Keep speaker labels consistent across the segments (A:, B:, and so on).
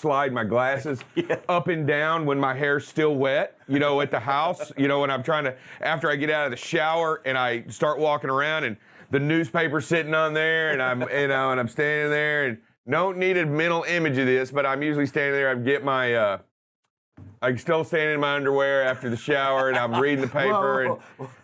A: slide my glasses up and down when my hair's still wet, at the house, when I'm trying to, after I get out of the shower and I start walking around and the newspaper's sitting on there and I'm, and I'm standing there and don't need a mental image of this, but I'm usually standing there, I get my, I'm still standing in my underwear after the shower and I'm reading the paper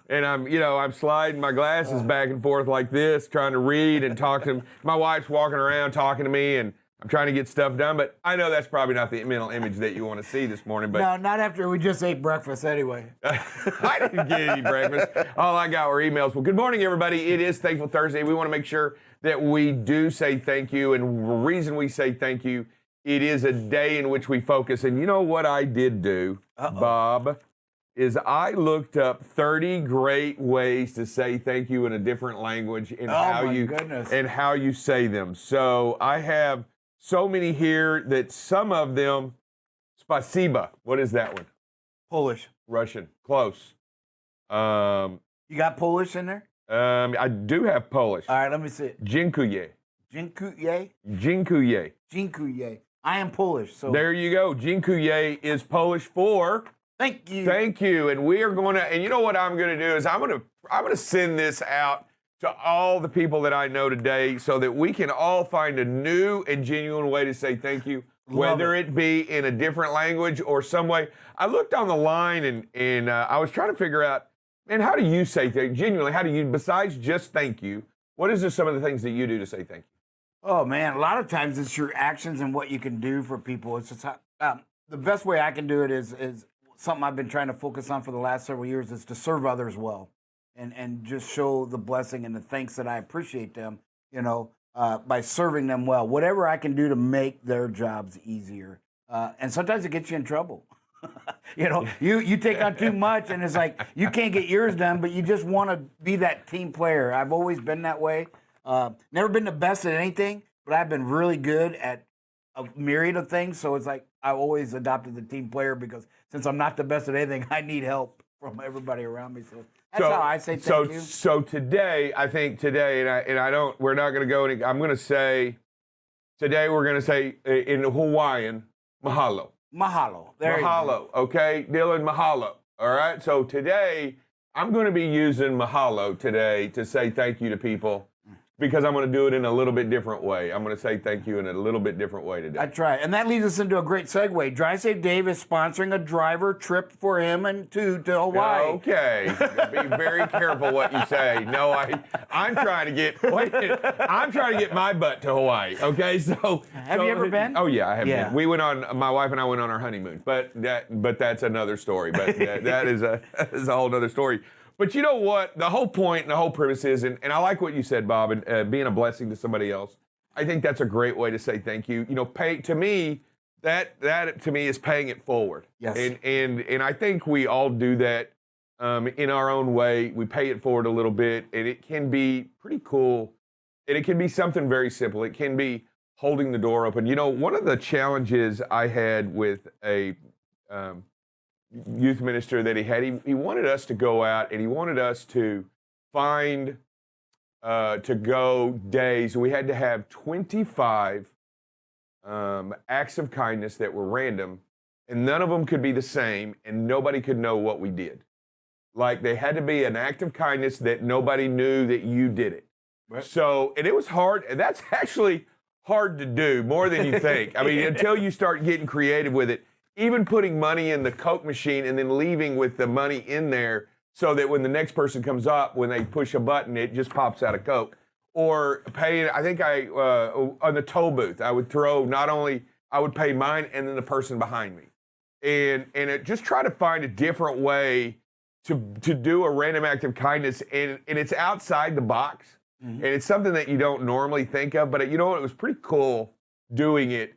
A: and I'm, I'm sliding my glasses back and forth like this, trying to read and talk to my wife's walking around talking to me and I'm trying to get stuff done, but I know that's probably not the mental image that you want to see this morning. But
B: no, not after we just ate breakfast anyway.
A: I didn't get any breakfast. All I got were emails. Well, good morning, everybody. It is Thankful Thursday. We want to make sure that we do say thank you, and the reason we say thank you, it is a day in which we focus. And you know what I did do, Bob, is I looked up 30 great ways to say thank you in a different language and how you say them. So I have so many here that some of them, spasiba. What is that one?
B: Polish.
A: Russian. Close.
B: You got Polish in there?
A: I do have Polish.
B: All right, let me see it.
A: Dziękuję.
B: Dziękuję?
A: Dziękuję.
B: Dziękuję. I am Polish, so.
A: There you go. Dziękuję is Polish for
B: thank you.
A: Thank you. And we are going to, and you know what I'm going to do is I'm going to send this out to all the people that I know today so that we can all find a new and genuine way to say thank you, whether it be in a different language or some way. I looked on the line and I was trying to figure out, man, how do you say thank you? Genuinely, how do you, besides just thank you, what is some of the things that you do to say thank you?
B: Oh, man, a lot of times it's your actions and what you can do for people. It's just the best way I can do it is something I've been trying to focus on for the last several years is to serve others well. And just show the blessing and the thanks that I appreciate them, by serving them well. Whatever I can do to make their jobs easier. And sometimes it gets you in trouble. You take on too much and it's like you can't get yours done, but you just want to be that team player. I've always been that way. Never been the best at anything, but I've been really good at a myriad of things. So it's like I always adopted the team player because since I'm not the best at anything, I need help from everybody around me. So that's how I say thank you.
A: So today, I think today, we're not going to go any, I'm going to say, today we're going to say in Hawaiian, mahalo.
B: Mahalo.
A: Mahalo, okay? Dylan, mahalo. All right? So today, I'm going to be using mahalo today to say thank you to people because I'm going to do it in a little bit different way. I'm going to say thank you in a little bit different way today.
B: That's right. And that leads us into a great segue. Drive Safe Dave is sponsoring a driver trip for him and to Hawaii.
A: Okay. Be very careful what you say. No, I'm trying to get my butt to Hawaii. Okay, so
B: have you ever been?
A: Oh yeah, I have been. We went on, my wife and I went on our honeymoon, but that's another story. But that is a whole other story. But you know what? The whole point and the whole premise is, and I like what you said, Bob, and being a blessing to somebody else. I think that's a great way to say thank you. To me, that to me is paying it forward.
B: Yes.
A: And I think we all do that in our own way. We pay it forward a little bit, and it can be pretty cool. And it can be something very simple. It can be holding the door open. One of the challenges I had with a youth minister that he wanted us to go out and he wanted us to find to go days. We had to have 25 acts of kindness that were random, and none of them could be the same, and nobody could know what we did. Like, they had to be an act of kindness that nobody knew that you did it. Right. So, and it was hard, and that's actually hard to do, more than you think. I mean, until you start getting creative with it. Even putting money in the Coke machine and then leaving with the money in there so that when the next person comes up, when they push a button, it just pops out of Coke. Or paying, I think on the toll booth, I would I would pay mine and then the person behind me. And just try to find a different way to do a random act of kindness. And it's outside the box. Mm-hmm. And it's something that you don't normally think of. But it was pretty cool doing it.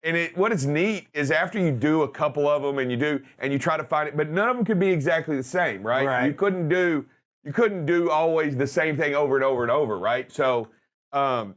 A: And what is neat is after you do a couple of them and you try to find it, but none of them could be exactly the same, right?
B: Right.
A: You couldn't do always the same thing over and over and over, right? So, and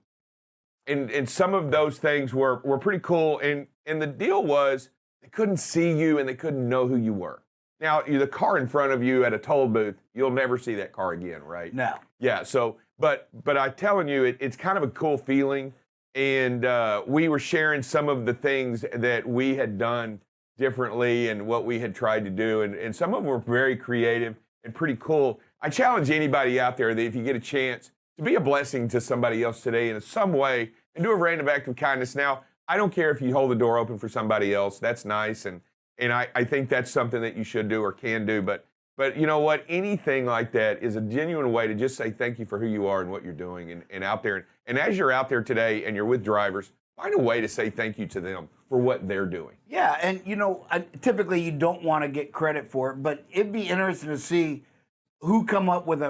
A: some of those things were pretty cool. And the deal was they couldn't see you and they couldn't know who you were. Now, the car in front of you at a toll booth, you'll never see that car again, right?
B: No.
A: Yeah. So, but I'm telling you, it's kind of a cool feeling. and we were sharing some of the things that we had done differently and what we had tried to do, and some of them were very creative and pretty cool. I challenge anybody out there that if you get a chance to be a blessing to somebody else today in some way and do a random act of kindness. Now, I don't care if you hold the door open for somebody else. That's nice, and I think that's something that you should do or can do. But you know what? Anything like that is a genuine way to just say thank you for who you are and what you're doing and out there. And as you're out there today and you're with drivers, find a way to say thank you to them for what they're doing.
B: Yeah, and typically you don't want to get credit for it, but it'd be interesting to see who come up with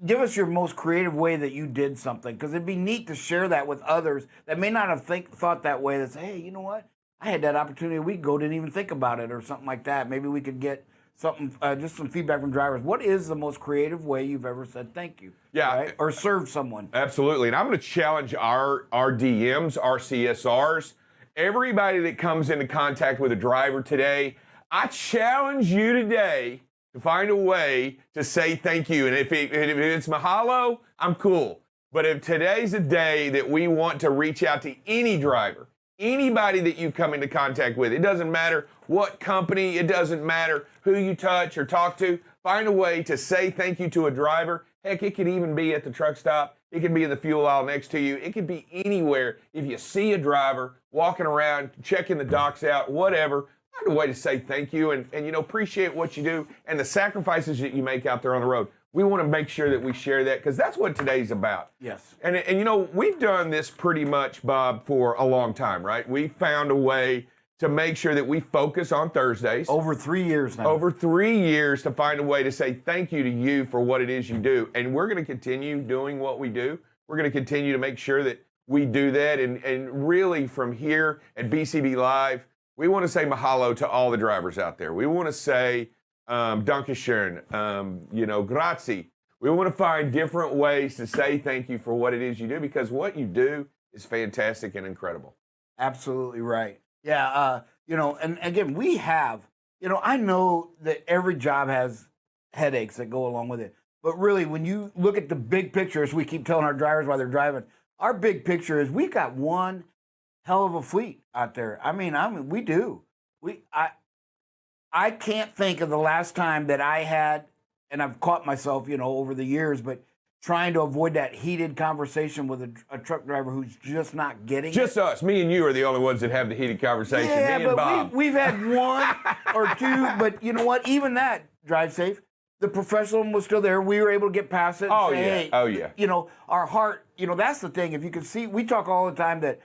B: give us your most creative way that you did something, because it'd be neat to share that with others that may not have thought that way. That say, hey, you know what? I had that opportunity a week ago, didn't even think about it, or something like that. Maybe we could get something, just some feedback from drivers. What is the most creative way you've ever said thank you?
A: Yeah.
B: Right? Or served someone?
A: Absolutely. And I'm going to challenge our DMs, our CSRs, everybody that comes into contact with a driver today. I challenge you today to find a way to say thank you. And if it's mahalo, I'm cool. But if today's a day that we want to reach out to any driver, anybody that you come into contact with, it doesn't matter what company, it doesn't matter who you touch or talk to, find a way to say thank you to a driver. Heck, it could even be at the truck stop. It could be in the fuel aisle next to you. It could be anywhere. If you see a driver walking around, checking the docks out, whatever, find a way to say thank you and appreciate what you do and the sacrifices that you make out there on the road. We want to make sure that we share that, because that's what today's about.
B: Yes.
A: And we've done this pretty much, Bob, for a long time, right? We found a way to make sure that we focus on Thursdays.
B: Over 3 years now.
A: Over 3 years to find a way to say thank you to you for what it is you do. And we're going to continue doing what we do. We're going to continue to make sure that we do that. And really from here at BCB Live, we want to say mahalo to all the drivers out there. We want to say Dankeschön, grazie. We want to find different ways to say thank you for what it is you do, because what you do is fantastic and incredible.
B: Absolutely right. Yeah, and again, we have, I know that every job has headaches that go along with it. But really, when you look at the big picture, as we keep telling our drivers while they're driving, our big picture is we've got one hell of a fleet out there. I mean, we do. I can't think of the last time that I had, and I've caught myself, over the years, but trying to avoid that heated conversation with a truck driver who's just not getting
A: just
B: it.
A: us. Me and you are the only ones that have the heated conversation.
B: Yeah,
A: Me and
B: but
A: Bob.
B: we've had one or two, but you know what? Even that, drive safe. The professional was still there. We were able to get past it.
A: Oh,
B: say,
A: yeah.
B: Hey,
A: Oh, yeah.
B: Our heart, that's the thing. If you can see, we talk all the time that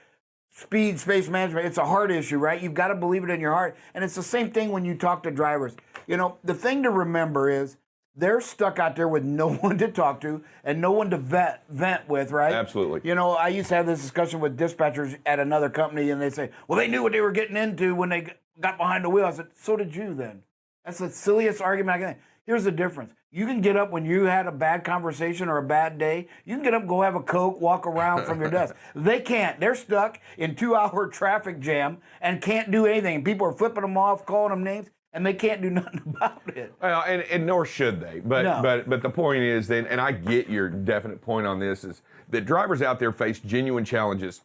B: speed, space management, it's a heart issue, right? You've got to believe it in your heart. And it's the same thing when you talk to drivers. The thing to remember is they're stuck out there with no one to talk to and no one to vent with, right?
A: Absolutely.
B: I used to have this discussion with dispatchers at another company, and they say, well, they knew what they were getting into when they got behind the wheel. I said, so did you then. That's the silliest argument I can. Here's the difference. You can get up when you had a bad conversation or a bad day. You can get up, go have a Coke, walk around from your desk. They can't. They're stuck in 2-hour traffic jam and can't do anything. And people are flipping them off, calling them names, and they can't do nothing about it.
A: Well, and nor should they. But
B: No.
A: but the point is then, and I get your definite point on this, is that drivers out there face genuine challenges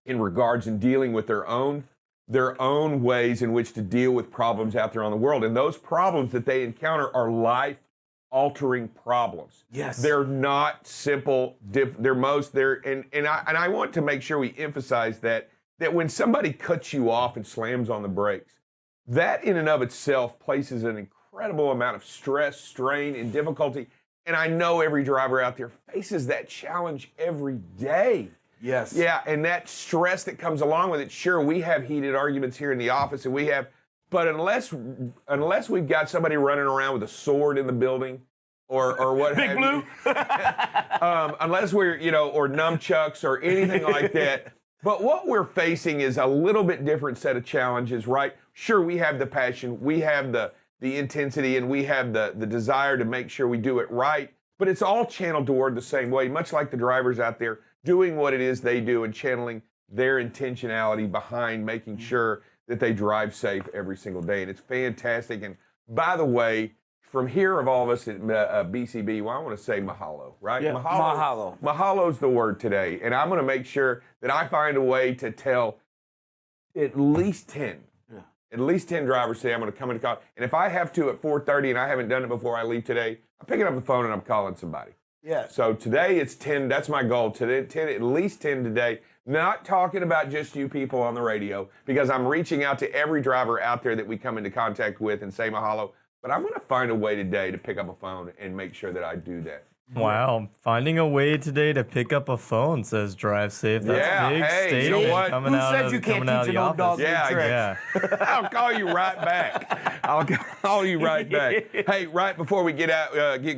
A: in regards in dealing with their own ways in which to deal with problems out there on the world. And those problems that they encounter are life-altering problems.
B: Yes.
A: They're not simple. And I want to make sure we emphasize that when somebody cuts you off and slams on the brakes, that in and of itself places an incredible amount of stress, strain, and difficulty. And I know every driver out there faces that challenge every day.
B: Yes.
A: Yeah, and that stress that comes along with it. Sure, we have heated arguments here in the office, but unless we've got somebody running around with a sword in the building, or what
B: Big
A: have
B: Blue.
A: you, unless we're or nunchucks or anything like that. But what we're facing is a little bit different set of challenges, right? Sure, we have the passion, we have the intensity, and we have the desire to make sure we do it right. But it's all channeled toward the same way, much like the drivers out there doing what it is they do and channeling their intentionality behind making sure that they drive safe every single day. And it's fantastic. And by the way, from here of all of us at BCB, well, I want to say mahalo, right?
B: Yeah, mahalo.
A: Mahalo's the word today. And I'm going to make sure that I find a way to tell at least 10. Yeah. At least 10 drivers say I'm going to come into call. And if I have to at 4:30 and I haven't done it before I leave today, I'm picking up the phone and I'm calling somebody.
B: Yeah.
A: So today it's 10. That's my goal. Today, 10, at least 10 today. Not talking about just you people on the radio, because I'm reaching out to every driver out there that we come into contact with and say mahalo. But I'm going to find a way today to pick up a phone and make sure that I do that.
C: Wow, finding a way today to pick up a phone, says Drive Safe. That's
A: Yeah,
C: big
A: hey,
C: statement
A: you know what?
C: coming
B: Who
C: out
B: says
C: of,
B: you can't
C: coming out
B: teach
C: of
B: an
C: the
B: old dog
C: office.
B: new tricks?
C: Yeah.
A: I'll call you right back. I'll call you right back. Hey, right before we get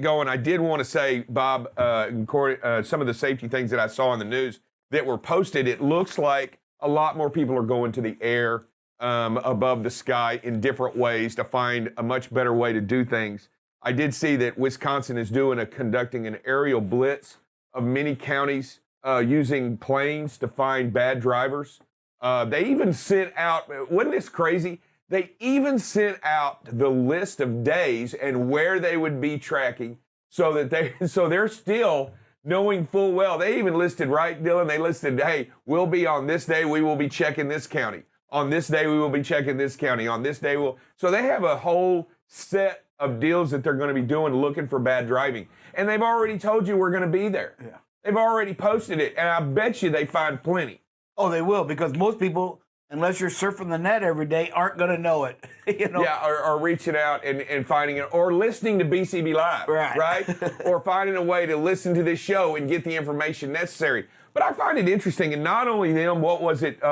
A: going, I did want to say, Bob, some of the safety things that I saw in the news that were posted, it looks like a lot more people are going to the air above the sky in different ways to find a much better way to do things. I did see that Wisconsin is conducting an aerial blitz of many counties using planes to find bad drivers. They even sent out, wasn't this crazy? They even sent out the list of days and where they would be tracking so they're still knowing full well. They even listed, right, Dylan? They listed, hey, we'll be on this day, we will be checking this county. On this day, we will be checking this county. On this day, so they have a whole set of deals that they're going to be doing looking for bad driving. And they've already told you we're going to be there. Yeah. They've already posted it, and I bet you they find plenty.
B: Oh, they will, because most people, unless you're surfing the net every day, aren't going to know it. You know?
A: Yeah, or reaching out and finding it, or listening to BCB Live, right? Or finding a way to listen to this show and get the information necessary. But I find it interesting, and not only them, what was it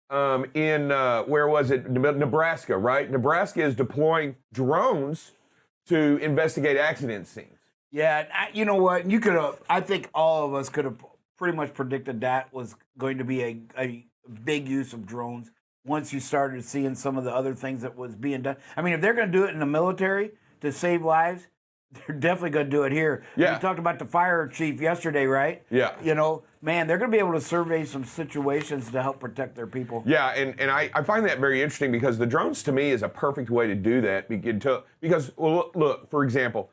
A: where was it? Nebraska, right? Nebraska is deploying drones to investigate accident scenes.
B: Yeah, you know what? I think all of us could have pretty much predicted that was going to be a big use of drones once you started seeing some of the other things that was being done. I mean, if they're going to do it in the military to save lives, they're definitely going to do it here.
A: Yeah.
B: We talked about the fire chief yesterday, right?
A: Yeah.
B: You know, man, they're going to be able to survey some situations to help protect their people.
A: Yeah, and I find that very interesting, because the drones to me is a perfect way to do that. Because look, for example,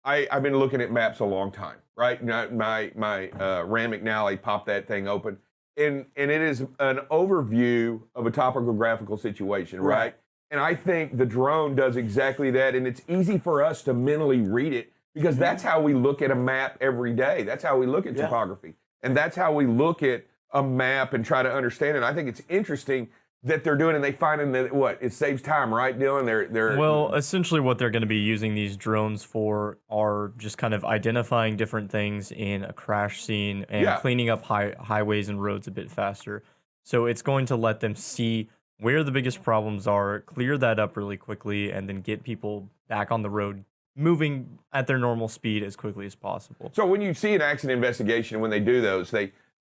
A: I've been looking at maps a long time, right? My Rand McNally popped that thing open, and it is an overview of a topographical situation, right? And I think the drone does exactly that, and it's easy for us to mentally read it, because that's how we look at a map every day. That's how we look at topography, and that's how we look at a map and try to understand it. I think it's interesting that they're doing, and they find that it saves time, right, Dylan?
C: Well, essentially what they're going to be using these drones for are just kind of identifying different things in a crash scene and cleaning up highways and roads a bit faster. So it's going to let them see where the biggest problems are, clear that up really quickly, and then get people back on the road moving at their normal speed as quickly as possible.
A: So when you see an accident investigation, when they do those,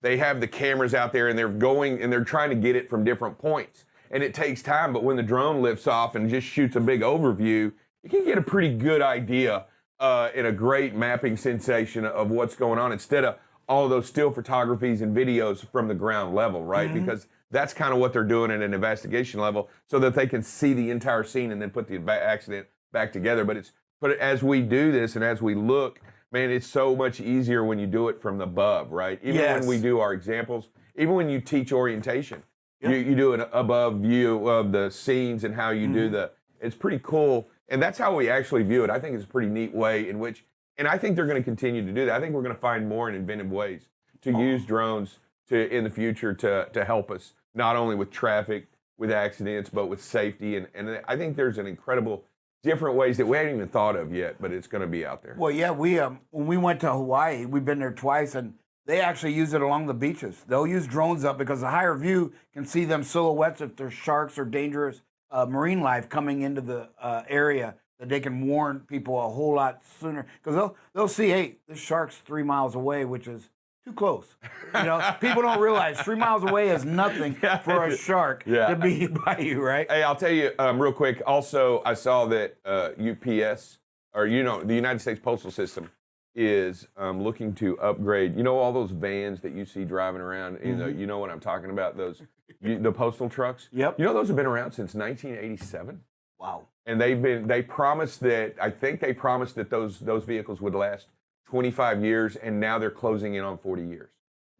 A: they have the cameras out there, and they're trying to get it from different points, and it takes time. But when the drone lifts off and just shoots a big overview, you can get a pretty good idea and a great mapping sensation of what's going on, instead of all of those still photographies and videos from the ground level, right? Mm-hmm. Because that's kind of what they're doing at an investigation level, so that they can see the entire scene and then put the accident back together. But as we do this and as we look, man, it's so much easier when you do it from above, right? Even when we do our examples, even when you teach orientation, you do an above view of the scenes and how you do it's pretty cool. And that's how we actually view it. I think it's a pretty neat way in which, and I think they're going to continue to do that. I think we're going to find more and inventive ways to use drones in the future to help us, not only with traffic, with accidents, but with safety. And I think there's an incredible different ways that we haven't even thought of yet, but it's going to be out there.
B: Well, yeah, when we went to Hawaii, we've been there twice, and they actually use it along the beaches. They'll use drones up because the higher view can see them silhouettes if there's sharks or dangerous marine life coming into the area, that they can warn people a whole lot sooner. Because they'll see, hey, this shark's 3 miles away, which is too close. You know, people don't realize 3 miles away is nothing for a shark to be by you, right?
A: Hey, I'll tell you real quick. Also, I saw that UPS, or the United States Postal System, is looking to upgrade. You know, all those vans that you see driving around. You know what I'm talking about? The postal trucks.
B: Yep.
A: You know, those have been around since 1987.
B: Wow.
A: And they promised that, I think they promised that those vehicles would last 25 years, and now they're closing in on 40 years.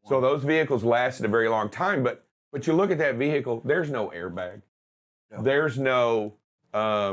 A: So those vehicles lasted a very long time, but you look at that vehicle, there's no airbag.
B: No.
A: There's no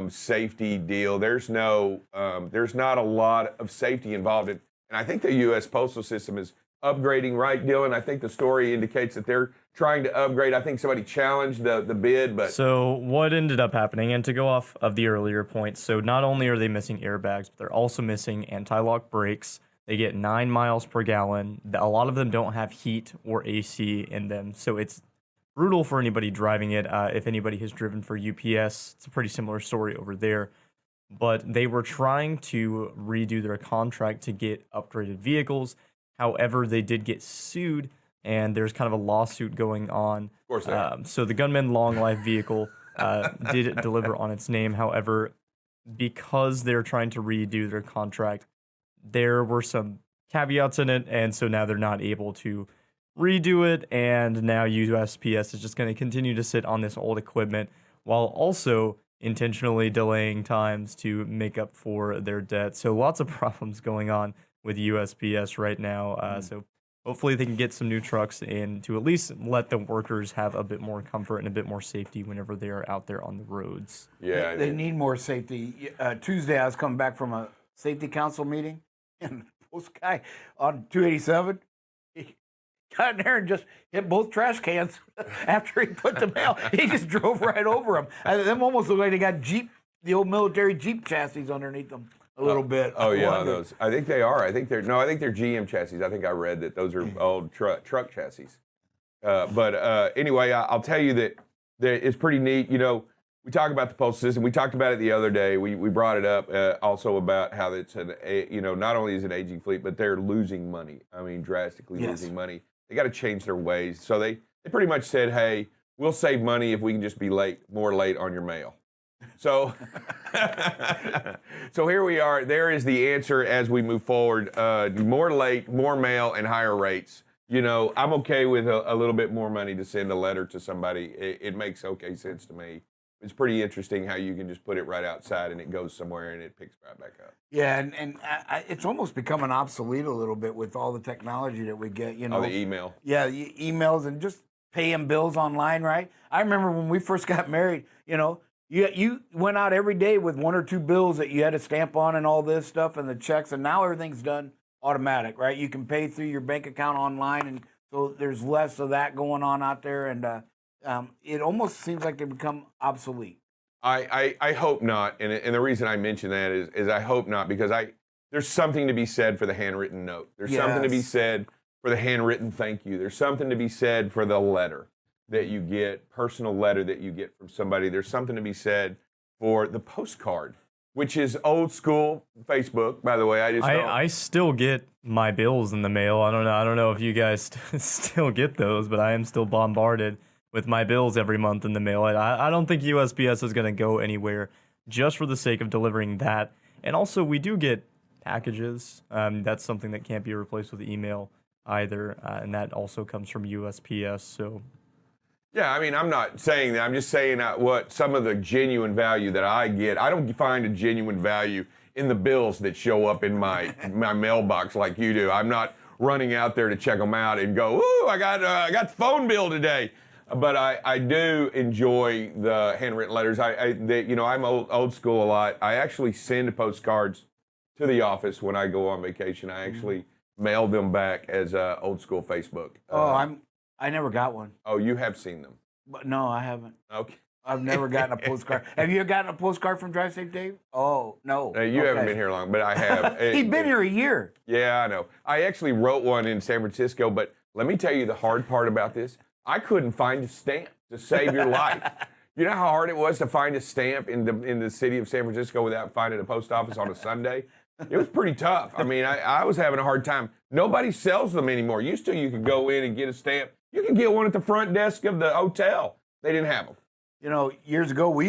A: safety deal. There's not a lot of safety involved in. And I think the U.S. Postal System is upgrading, right, Dylan? I think the story indicates that they're trying to upgrade. I think somebody challenged the bid, but
C: So what ended up happening, and to go off of the earlier point, so not only are they missing airbags, but they're also missing anti-lock brakes. They get 9 miles per gallon. A lot of them don't have heat or AC in them, so it's brutal for anybody driving it. If anybody has driven for UPS, it's a pretty similar story over there. But they were trying to redo their contract to get upgraded vehicles. However, they did get sued, and there's kind of a lawsuit going on.
A: of course they are.
C: So the Gunman Long Life vehicle did deliver on its name. However, because they're trying to redo their contract, there were some caveats in it, and so now they're not able to redo it, and now USPS is just going to continue to sit on this old equipment while also intentionally delaying times to make up for their debt. So lots of problems going on with USPS right now. So hopefully they can get some new trucks in to at least let the workers have a bit more comfort and a bit more safety whenever they are out there on the roads.
A: Yeah,
B: They need more safety. Tuesday, I was coming back from a safety council meeting, and this guy on 287, he got in there and just hit both trash cans after he put the mail. He just drove right over them. Them almost look like they got the old military Jeep chassis underneath them a little bit.
A: Oh yeah, those. I think they are. I think they're GM chassis. I think I read that those are old truck chassis. But anyway, I'll tell you that it's pretty neat. You know, we talk about the postal system. We talked about it the other day. We brought it up also about how it's not only is it an aging fleet, but they're losing money. I mean, drastically losing money. They got to change their ways. So they pretty much said, hey, we'll save money if we can just be more late on your mail. So, so here we are. There is the answer as we move forward. More late, more mail, and higher rates. You know, I'm okay with a little bit more money to send a letter to somebody. It makes okay sense to me. It's pretty interesting how you can just put it right outside and it goes somewhere and it picks right back up.
B: Yeah, and it's almost becoming obsolete a little bit with all the technology that we get. You know,
A: the email.
B: Yeah, emails and just paying bills online, right? I remember when we first got married. You know, you went out every day with 1 or 2 bills that you had to stamp on and all this stuff and the checks, and now everything's done automatic, right? You can pay through your bank account online, and so there's less of that going on out there, and it almost seems like they become obsolete.
A: I hope not, and the reason I mention that is I hope not, because there's something to be said for the handwritten note. There's something to be said for the handwritten thank you. There's something to be said for the letter that you get, personal letter that you get from somebody. There's something to be said for the postcard, which is old school Facebook, by the way. I
C: still get my bills in the mail. I don't know if you guys still get those, but I am still bombarded with my bills every month in the mail. I don't think USPS is going to go anywhere just for the sake of delivering that. And also, we do get packages. That's something that can't be replaced with email either, and that also comes from USPS. So,
A: yeah, I mean, I'm not saying that. I'm just saying what some of the genuine value that I get. I don't find a genuine value in the bills that show up in my mailbox like you do. I'm not running out there to check them out and go, "Ooh, I got the phone bill today." But I do enjoy the handwritten letters. I'm old school a lot. I actually send postcards to the office when I go on vacation. I actually mail them back as old school Facebook.
B: I never got one.
A: Oh, you have seen them?
B: But no, I haven't.
A: Okay.
B: I've never gotten a postcard. Have you gotten a postcard from Drive Safe Dave? Oh, no.
A: You haven't been here long, but I have.
B: He's been here a year.
A: Yeah, I know. I actually wrote one in San Francisco, but let me tell you the hard part about this. I couldn't find a stamp to save your life. You know how hard it was to find a stamp in the city of San Francisco without finding a post office on a Sunday? It was pretty tough. I mean, I was having a hard time. Nobody sells them anymore. Used to, you could go in and get a stamp. You could get one at the front desk of the hotel. They didn't have them.
B: You know, years ago, when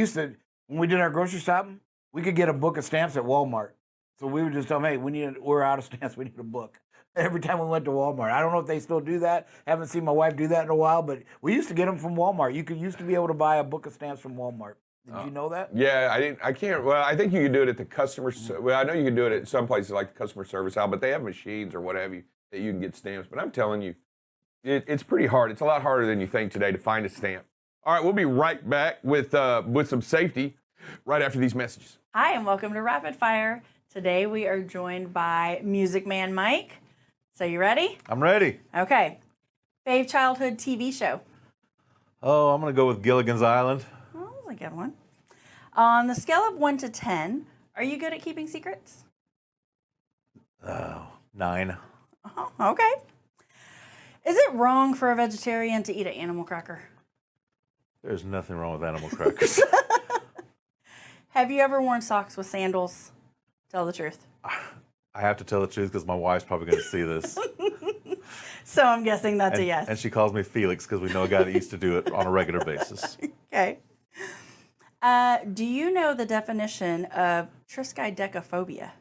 B: we did our grocery shopping, we could get a book of stamps at Walmart. So we would just tell them, hey, we're out of stamps. We need a book. Every time we went to Walmart. I don't know if they still do that. Haven't seen my wife do that in a while, but we used to get them from Walmart. You used to be able to buy a book of stamps from Walmart. Did you know that?
A: Yeah, I didn't. I can't. Well, I think you can do it at the customer. Well, I know you can do it at some places like the customer service out, but they have machines or what have you that you can get stamps. But I'm telling you, it's pretty hard. It's a lot harder than you think today to find a stamp. All right, we'll be right back with some safety right after these messages.
D: Hi, and welcome to Rapid Fire. Today we are joined by Music Man Mike. So you ready?
E: I'm ready.
D: Okay. Fave childhood TV show.
E: Oh, I'm going to go with Gilligan's Island.
D: Oh, that was a good one. On the scale of 1 to 10, are you good at keeping secrets?
E: Oh, 9.
D: Oh, okay. Is it wrong for a vegetarian to eat an animal cracker?
E: There's nothing wrong with animal crackers.
D: Have you ever worn socks with sandals? Tell the truth.
E: I have to tell the truth because my wife's probably going to see this.
D: So I'm guessing that's a yes.
E: And she calls me Felix because we know a guy that used to do it on a regular basis.
D: Okay. Do you know the definition of triskaidekaphobia?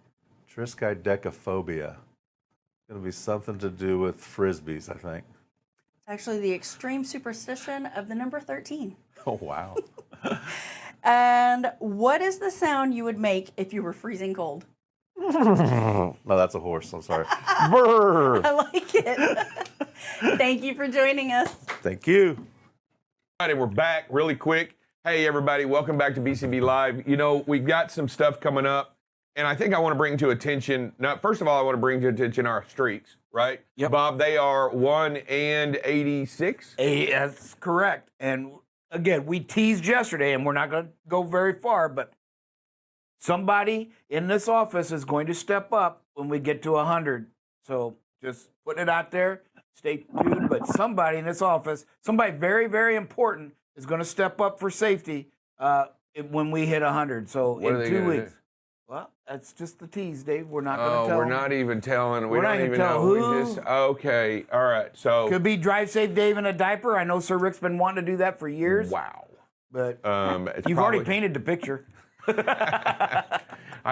E: Triskaidekaphobia. It's going to be something to do with frisbees, I think.
D: It's actually the extreme superstition of the number 13.
E: Oh, wow.
D: And what is the sound you would make if you were freezing cold?
E: No, that's a horse. I'm sorry. Brr.
D: I like it. Thank you for joining us.
E: Thank you.
A: All right, and we're back really quick. Hey, everybody, welcome back to BCB Live. You know, we've got some stuff coming up, and I think I want to bring to attention, now, first of all, I want to bring to attention our streaks, right?
B: Yep.
A: Bob, they are 1 and 86.
B: That's correct. And again, we teased yesterday, and we're not going to go very far, but somebody in this office is going to step up when we get to 100. So just putting it out there. Stay tuned. But somebody in this office, somebody very, very important, is going to step up for safety when we hit 100. So
A: What are
B: in
A: they
B: 2
A: gonna
B: weeks.
A: do?
B: Well, that's just the tease, Dave. We're not going to
A: Oh,
B: tell.
A: we're not even telling. We
B: We're not
A: don't
B: gonna
A: even
B: tell
A: know.
B: who.
A: We just, okay. All right. So,
B: Could be Drive Safe Dave in a diaper. I know Sir Rick's been wanting to do that for years.
A: wow.
B: But
A: It's
B: you've already
A: probably-
B: painted the picture.
A: I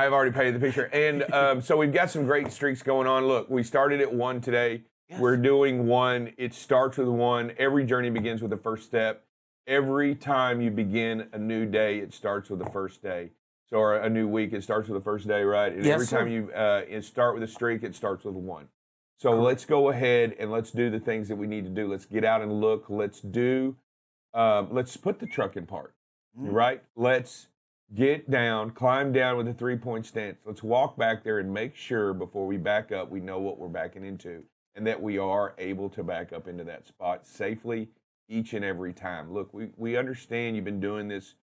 A: have already painted the picture. And so we've got some great streaks going on. Look, we started at 1 today.
B: Yes.
A: We're doing 1. It starts with 1. Every journey begins with the first step. Every time you begin a new day, it starts with the first day. So, or a new week, it starts with the first day, right? And
B: Yes,
A: every time you start with a streak, it starts with 1. So let's go ahead and let's do the things that we need to do. Let's get out and look. Let's put the truck in park, right? Let's get down, climb down with a 3-point stance. Let's walk back there and make sure before we back up, we know what we're backing into and that we are able to back up into that spot safely each and every time. Look, we understand you've been doing this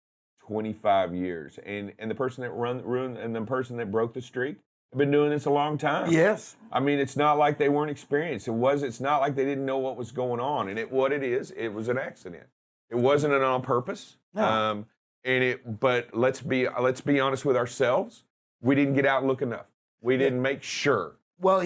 A: 25 years, and the person that ruined and the person that broke the streak have been doing this a long time.
B: Yes.
A: I mean, it's not like they weren't experienced. It's not like they didn't know what was going on. And it was an accident. It wasn't an on purpose.
B: No.
A: But let's be honest with ourselves. We didn't get out and look enough. We didn't make sure.
B: Well,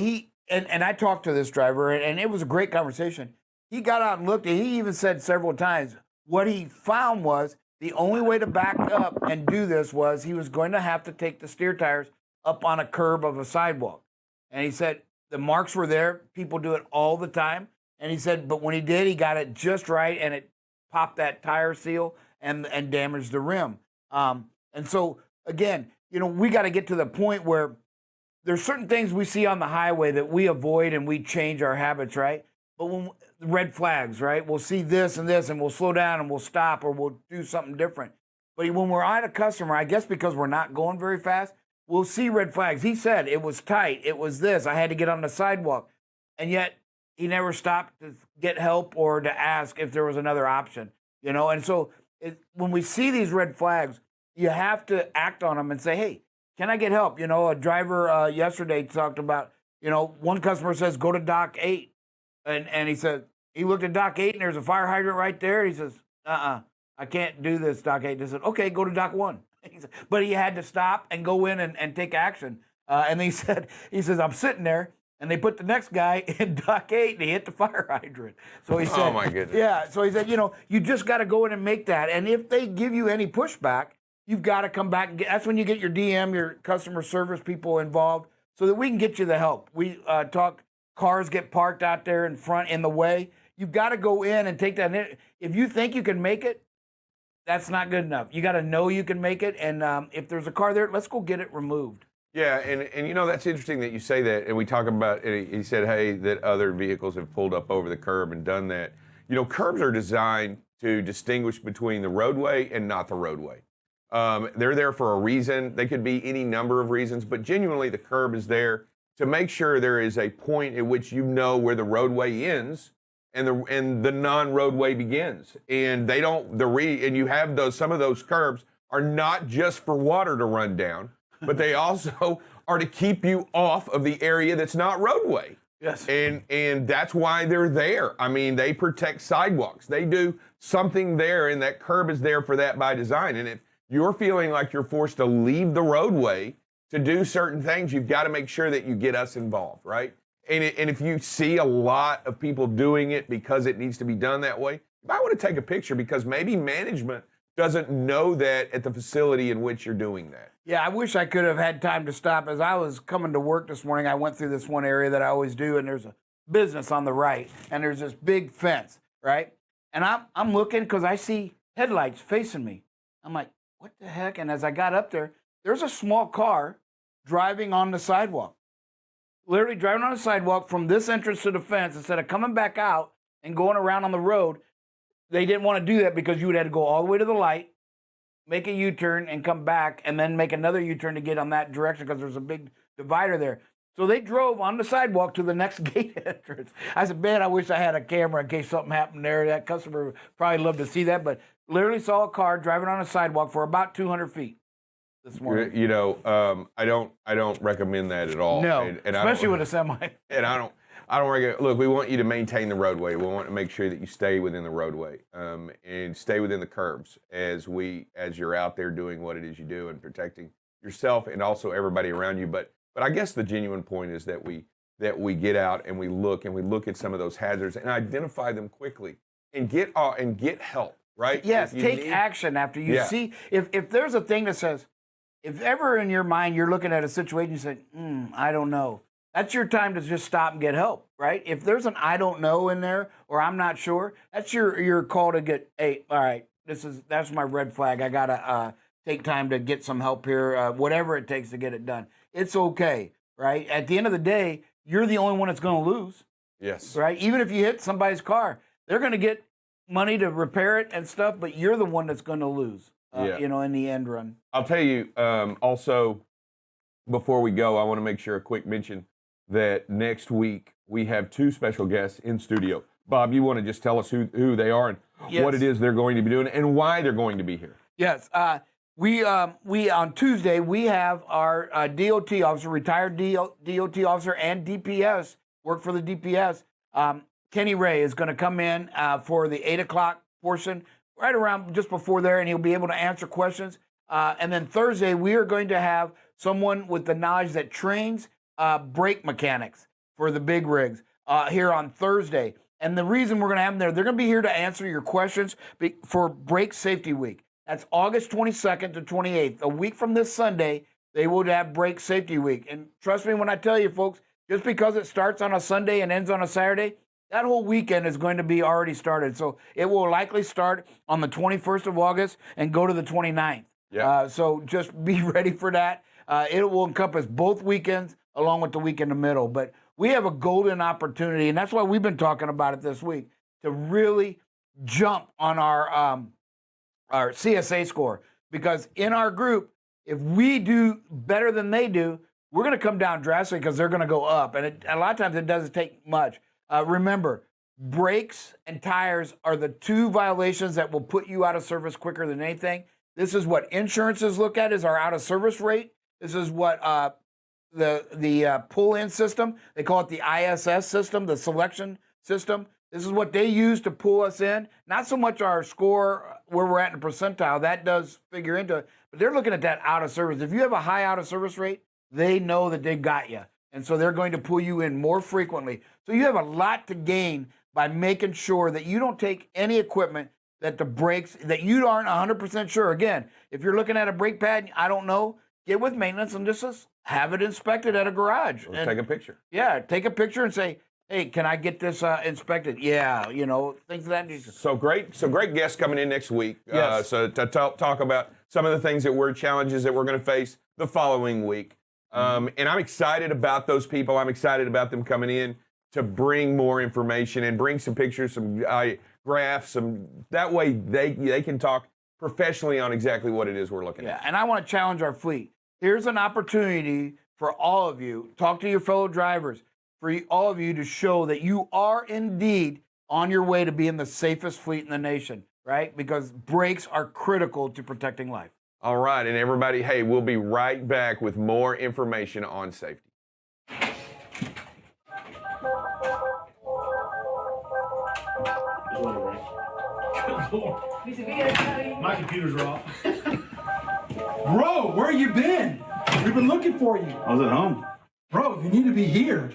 B: and I talked to this driver, and it was a great conversation. He got out and looked, and he even said several times what he found was the only way to back up and do this was he was going to have to take the steer tires up on a curb of a sidewalk. And he said the marks were there. People do it all the time. And he said, but when he did, he got it just right, and it popped that tire seal and damaged the rim. And so, again, we got to get to the point where there's certain things we see on the highway that we avoid and we change our habits, right? But when red flags, right? We'll see this, and we'll slow down and we'll stop or we'll do something different. But when we're at a customer, I guess because we're not going very fast, we'll see red flags. He said it was tight. It was this. I had to get on the sidewalk. And yet he never stopped to get help or to ask if there was another option, And so when we see these red flags, you have to act on them and say, hey, can I get help? A driver yesterday talked about, one customer says, go to dock 8. And he said, he looked at dock 8 and there's a fire hydrant right there. He says, I can't do this, dock 8. He said, okay, go to dock 1. But he had to stop and go in and take action. And he says, I'm sitting there, and they put the next guy in dock 8, and he hit the fire hydrant. So he said,
A: oh my goodness.
B: Yeah. So he said, you just got to go in and make that. And if they give you any pushback, you've got to come back and that's when you get your DM, your customer service people involved, so that we can get you the help. We talk cars get parked out there in front in the way. You've got to go in and take that. If you think you can make it, that's not good enough. You got to know you can make it, and if there's a car there, let's go get it removed.
A: Yeah, and you know, that's interesting that you say that, and we talk about, and he said, hey, that other vehicles have pulled up over the curb and done that. You know, curbs are designed to distinguish between the roadway and not the roadway. They're there for a reason. They could be any number of reasons, but genuinely the curb is there to make sure there is a point at which you know where the roadway ends and the non-roadway begins. And they don't, and you have those, some of those curbs are not just for water to run down, but they also are to keep you off of the area that's not roadway.
B: Yes.
A: And that's why they're there. I mean, they protect sidewalks. They do something there, and that curb is there for that by design. And if you're feeling like you're forced to leave the roadway to do certain things, you've got to make sure that you get us involved, right? And if you see a lot of people doing it because it needs to be done that way, you might want to take a picture, because maybe management doesn't know that at the facility in which you're doing that.
B: Yeah, I wish I could have had time to stop. As I was coming to work this morning, I went through this one area that I always do, and there's a business on the right, and there's this big fence, right? And I'm looking because I see headlights facing me. I'm like, what the heck? And as I got up there, there's a small car driving on the sidewalk. Literally driving on the sidewalk from this entrance to the fence. Instead of coming back out and going around on the road, they didn't want to do that because you would have to go all the way to the light, make a U-turn and come back, and then make another U-turn to get on that direction because there's a big divider there. So they drove on the sidewalk to the next gate entrance. I said, man, I wish I had a camera in case something happened there. That customer would probably love to see that, but literally saw a car driving on a sidewalk for about 200 feet this morning.
A: You know, I don't recommend that at all.
B: No,
A: and
B: especially with a semi.
A: And I don't recommend. Look, we want you to maintain the roadway. We want to make sure that you stay within the roadway, and stay within the curbs as you're out there doing what it is you do and protecting yourself and also everybody around you. But I guess the genuine point is that we get out and we look at some of those hazards and identify them quickly and get help. Right?
B: Yes, take action after you see. If there's a thing that says, if ever in your mind you're looking at a situation, you say, I don't know. That's your time to just stop and get help, right? If there's an I don't know in there or I'm not sure, that's your call to get, hey, all right, that's my red flag. I gotta take time to get some help here, whatever it takes to get it done. It's okay, right? At the end of the day, you're the only one that's gonna lose.
A: Yes.
B: Right? Even if you hit somebody's car, they're gonna get money to repair it and stuff, but you're the one that's gonna lose, you know, in the end run.
A: I'll tell you, also, before we go, I want to make sure a quick mention that next week we have two special guests in studio. Bob, you want to just tell us who they are and what it is they're going to be doing and why they're going to be here?
B: Yes. We on Tuesday, we have our DOT officer, retired DOT officer and DPS, work for the DPS. Kenny Ray is going to come in for the 8 o'clock portion, right around just before there, and he'll be able to answer questions. And then Thursday, we are going to have someone with the knowledge that trains brake mechanics for the big rigs here on Thursday. And the reason we're going to have them there, they're going to be here to answer your questions for Brake Safety Week. That's August 22nd to 28th. A week from this Sunday, they will have Brake Safety Week. And trust me when I tell you, folks, just because it starts on a Sunday and ends on a Saturday, that whole weekend is going to be already started. So it will likely start on the 21st of August and go to the 29th.
A: Yeah.
B: So just be ready for that. It will encompass both weekends along with the week in the middle. But we have a golden opportunity, and that's why we've been talking about it this week, to really jump on our CSA score. Because in our group, if we do better than they do, we're going to come down drastically because they're going to go up. And a lot of times it doesn't take much. Remember, brakes and tires are the two violations that will put you out of service quicker than anything. This is what insurances look at is our out of service rate. This is what the pull-in system, they call it the ISS system, the selection system. This is what they use to pull us in. Not so much our score, where we're at in the percentile, that does figure into it, but they're looking at that out of service. If you have a high out of service rate, they know that they've got you. And so they're going to pull you in more frequently. So you have a lot to gain by making sure that you don't take any equipment that the brakes, that you aren't 100% sure. Again, if you're looking at a brake pad, I don't know, get with maintenance and just have it inspected at a garage.
A: Take a picture.
B: Yeah, take a picture and say, Hey, can I get this inspected? Yeah, things of that nature.
A: So great guests coming in next week.
B: Yes.
A: So to talk about some of the things challenges that we're going to face the following week. And I'm excited about those people. I'm excited about them coming in to bring more information and bring some pictures, some graphs, that way they can talk professionally on exactly what it is we're looking at.
B: Yeah, and I want to challenge our fleet. Here's an opportunity for all of you. Talk to your fellow drivers. For all of you to show that you are indeed on your way to being the safest fleet in the nation, right? Because brakes are critical to protecting life.
A: All right, and everybody, hey, we'll be right back with more information on safety.
F: My computers are off. Bro, where you been? We've been looking for you.
G: I was at home.
F: Bro, you need to be here.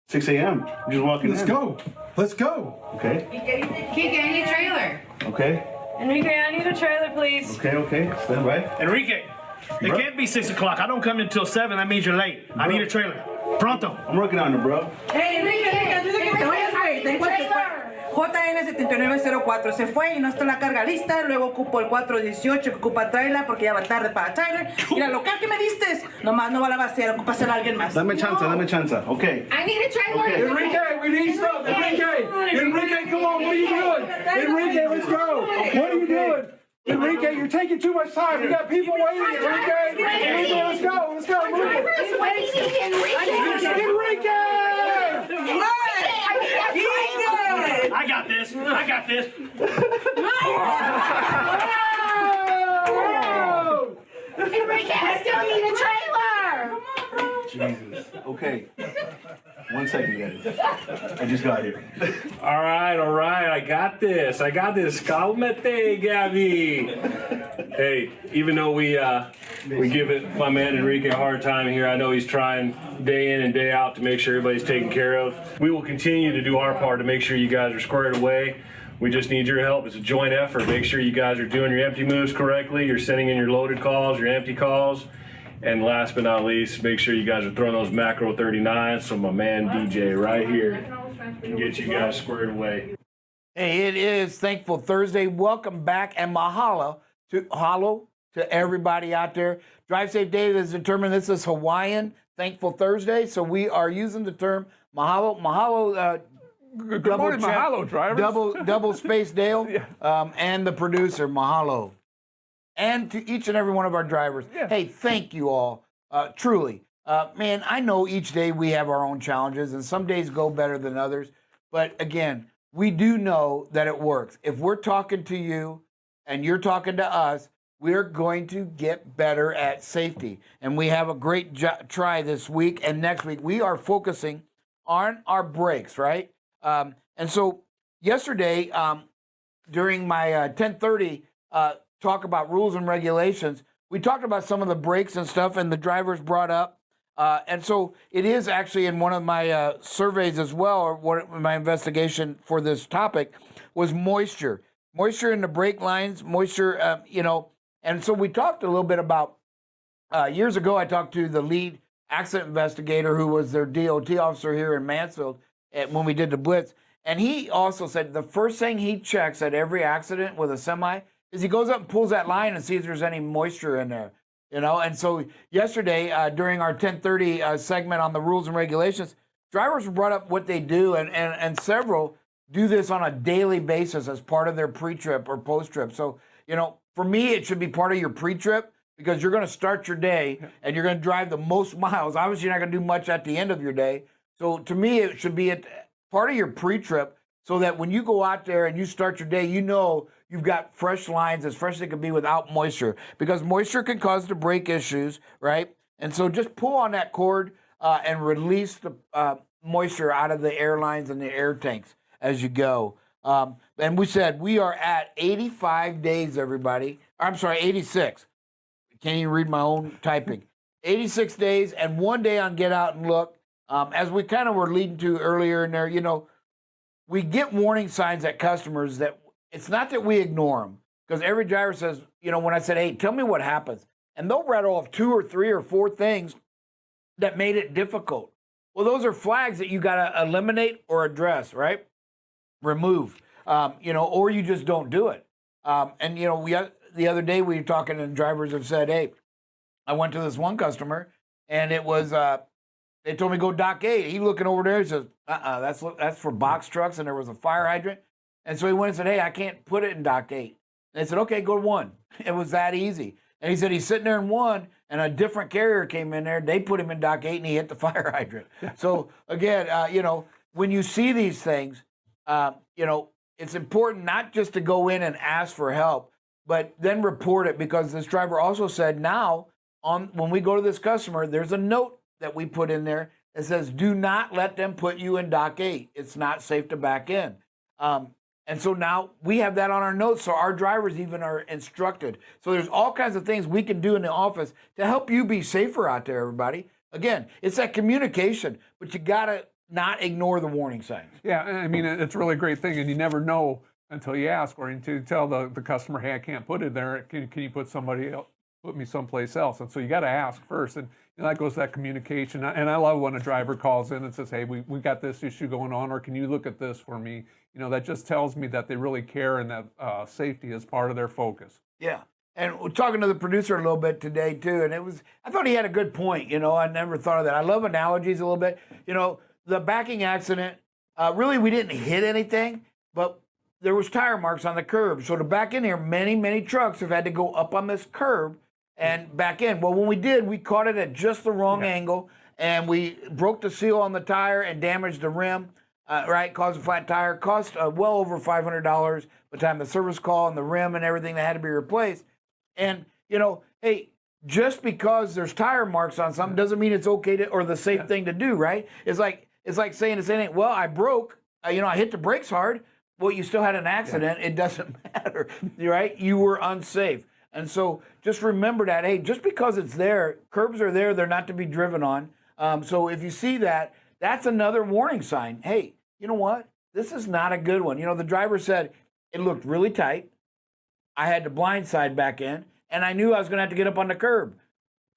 G: 6 a.m. Just walking
F: Let's
G: in.
F: go. Let's go.
G: Okay.
H: Kike, I need a trailer.
G: Okay.
H: Enrique, I need a trailer, please.
G: Okay. Stand by.
F: Enrique, it can't be 6 o'clock. I don't come until 7. That means you're late. I need a trailer. Pronto.
G: I'm working on it, bro.
H: Hey, Enrique,
I: JN7904 se fue y no está la carga lista, luego ocupo el 418 que ocupa trailer porque ya va tarde para trailer. Y la local que me diste, nomás no va a la vaciar, ocupas a alguien más.
G: Dame chance. Okay.
H: I need a trailer.
G: Okay.
F: Enrique, we need stuff. Enrique, come on. What are you doing? Enrique, let's go. What are you doing? Enrique, you're taking too much time. We got people waiting. Enrique, let's go. Move it. Enrique! I got this.
H: Enrique, I still need a trailer.
G: Jesus. Okay. 1 second, guys. I just got here.
J: All right. I got this. Calmate, Gabby. Hey, even though we give my man Enrique a hard time here, I know he's trying day in and day out to make sure everybody's taken care of. We will continue to do our part to make sure you guys are squared away. We just need your help. It's a joint effort. Make sure you guys are doing your empty moves correctly. You're sending in your loaded calls, your empty calls. And last but not least, make sure you guys are throwing those macro 39s so my man DJ right here can get you guys squared away.
B: Hey, it is Thankful Thursday. Welcome back and mahalo to everybody out there. Drive Safe Dave has determined this is Hawaiian Thankful Thursday, so we are using the term mahalo.
A: Good morning, mahalo, drivers.
B: Double space Dale, and the producer, mahalo. And to each and every one of our drivers, hey, thank you all, truly. Man, I know each day we have our own challenges, and some days go better than others. But again, we do know that it works. If we're talking to you and you're talking to us, we're going to get better at safety. And we have a great try this week and next week. We are focusing on our brakes, right? And so yesterday, during my 10:30 talk about rules and regulations, we talked about some of the brakes and stuff, and the drivers brought up. And so it is actually in one of my surveys as well, or my investigation for this topic, was moisture. Moisture in the brake lines, moisture, And so we talked a little bit about, years ago, I talked to the lead accident investigator who was their DOT officer here in Mansfield when we did the Blitz. And he also said the first thing he checks at every accident with a semi is he goes up and pulls that line and sees if there's any moisture in there. And so yesterday, during our 10:30 segment on the rules and regulations, drivers brought up what they do, and several do this on a daily basis as part of their pre-trip or post-trip. So, for me, it should be part of your pre-trip because you're going to start your day and you're going to drive the most miles. Obviously, you're not going to do much at the end of your day. So to me, it should be part of your pre-trip so that when you go out there and you start your day, you've got fresh lines, as fresh as they can be without moisture, because moisture can cause the brake issues, right? And so just pull on that cord and release the moisture out of the air lines and the air tanks as you go. And we said we are at 85 days, everybody. I'm sorry, 86. Can't even read my own typing. 86 days and 1 day on Get Out and Look. As we kind of were leading to earlier in there, we get warning signs at customers that it's not that we ignore them, because every driver says, when I said, hey, tell me what happens, and they'll rattle off 2 or 3 or 4 things that made it difficult. Well, those are flags that you got to eliminate or address, right? Remove, or you just don't do it. The other day we were talking and drivers have said, hey, I went to this one customer and it was, they told me go dock 8. He looking over there, he says, that's for box trucks, and there was a fire hydrant. And so he went and said, hey, I can't put it in dock 8. And they said, okay, go to 1. It was that easy. And he said he's sitting there in 1, and a different carrier came in there. They put him in dock 8, and he hit the fire hydrant. So again, when you see these things, it's important not just to go in and ask for help, but then report it, because this driver also said now when we go to this customer, there's a note that we put in there that says, do not let them put you in dock 8. It's not safe to back in. And so now we have that on our notes, so our drivers even are instructed. So there's all kinds of things we can do in the office to help you be safer out there, everybody. Again, it's that communication, but you got to not ignore the warning signs.
F: Yeah, I mean, it's a really great thing, and you never know until you ask, or until you tell the customer, hey, I can't put it there. Can you put somebody else, put me someplace else? And so you got to ask first, and that goes to that communication. And I love when a driver calls in and says, hey, we got this issue going on, or can you look at this for me? That just tells me that they really care and that safety is part of their focus.
B: Yeah. And we're talking to the producer a little bit today too, and I thought he had a good point. I never thought of that. I love analogies a little bit. The backing accident, really we didn't hit anything, but there was tire marks on the curb. So to back in here, many, many trucks have had to go up on this curb and back in. Well, when we did, we caught it at just the wrong angle, and we broke the seal on the tire and damaged the rim. Caused a flat tire, cost well over $500 by the time the service call and the rim and everything that had to be replaced. And, hey, just because there's tire marks on something doesn't mean it's okay or the safe thing to do, right? It's like saying to saying, well, I broke, I hit the brakes hard. Well, you still had an accident. Yeah. It doesn't matter, right? You were unsafe. And so just remember that, hey, just because it's there, curbs are there, they're not to be driven on. So if you see that, that's another warning sign. Hey, you know what? This is not a good one. The driver said it looked really tight. I had to blindside back in, and I knew I was going to have to get up on the curb.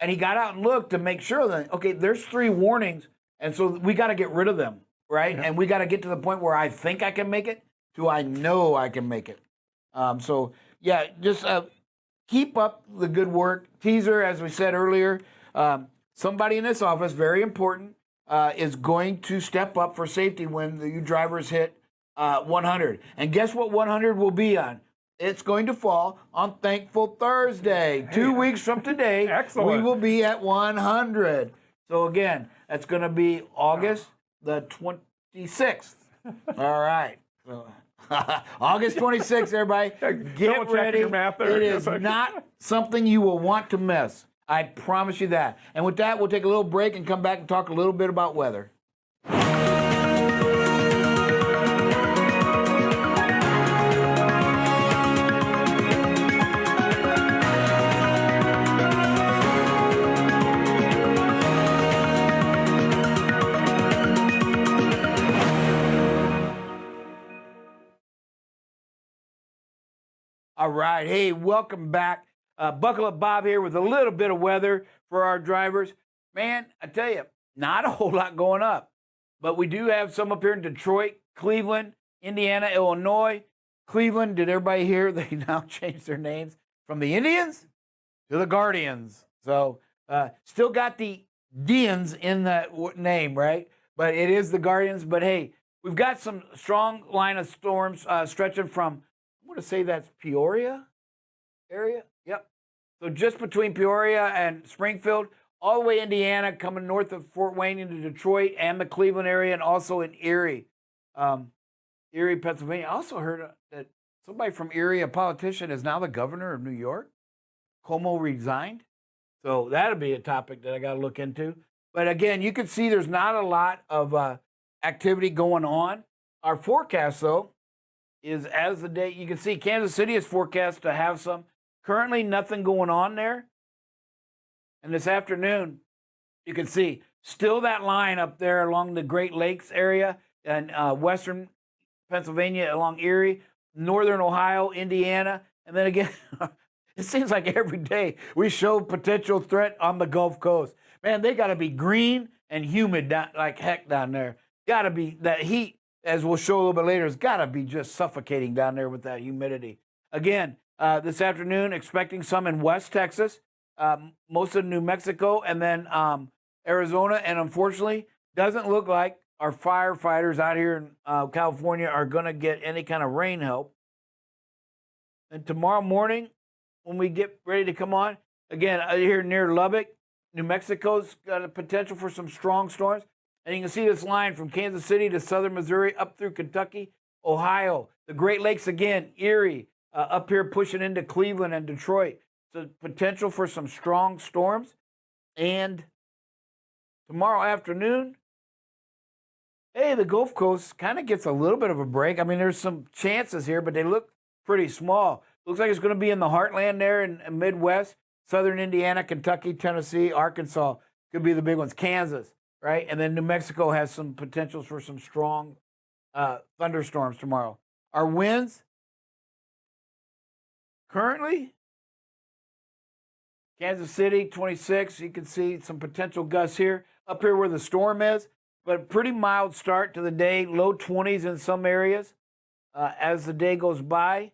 B: And he got out and looked to make sure that, okay, there's 3 warnings, and so we got to get rid of them, right? Yeah. And we got to get to the point where I think I can make it to I know I can make it. Just keep up the good work. Teaser, as we said earlier, somebody in this office, very important, is going to step up for safety when you drivers hit 100. And guess what 100 will be on? It's going to fall on Thankful Thursday. 2 weeks from today,
F: Excellent.
B: We will be at 100. So again, that's going to be August the 26th. All right. August 26th, everybody. Get ready.
F: Your math there.
B: It is not something you will want to miss. I promise you that. And with that, we'll take a little break and come back and talk a little bit about weather. All right. Hey, welcome back. Buckle Up Bob here with a little bit of weather for our drivers. Man, I tell you, not a whole lot going up. But we do have some up here in Detroit, Cleveland, Indiana, Illinois. Cleveland, did everybody hear they now changed their names from the Indians to the Guardians? So still got the Dians in that name, right? But it is the Guardians. But hey, we've got some strong line of storms stretching from, I'm going to say that's Peoria area. Yep. So just between Peoria and Springfield, all the way Indiana, coming north of Fort Wayne into Detroit and the Cleveland area, and also in Erie, Pennsylvania. I also heard that somebody from Erie, a politician, is now the governor of New York. Cuomo resigned. So that'll be a topic that I got to look into. But again, you can see there's not a lot of activity going on. Our forecast, though, is as the day, you can see Kansas City is forecast to have some. Currently, nothing going on there. And this afternoon, you can see still that line up there along the Great Lakes area and western Pennsylvania along Erie, northern Ohio, Indiana. And then again, it seems like every day we show potential threat on the Gulf Coast. Man, they got to be green and humid like heck down there. Got to be that heat, as we'll show a little bit later, has got to be just suffocating down there with that humidity. Again, this afternoon, expecting some in West Texas, most of New Mexico, and then Arizona. And unfortunately, doesn't look like our firefighters out here in California are going to get any kind of rain help. And tomorrow morning, when we get ready to come on, again, here near Lubbock, New Mexico's got a potential for some strong storms. And you can see this line from Kansas City to southern Missouri, up through Kentucky, Ohio, the Great Lakes again, Erie, up here pushing into Cleveland and Detroit. So potential for some strong storms. And tomorrow afternoon, hey, the Gulf Coast kind of gets a little bit of a break. I mean, there's some chances here, but they look pretty small. Looks like it's going to be in the heartland there in Midwest, southern Indiana, Kentucky, Tennessee, Arkansas could be the big ones. Kansas, right? And then New Mexico has some potentials for some strong thunderstorms tomorrow. Our winds currently, Kansas City, 26. You can see some potential gusts here. Up here where the storm is, but pretty mild start to the day, low 20s in some areas as the day goes by.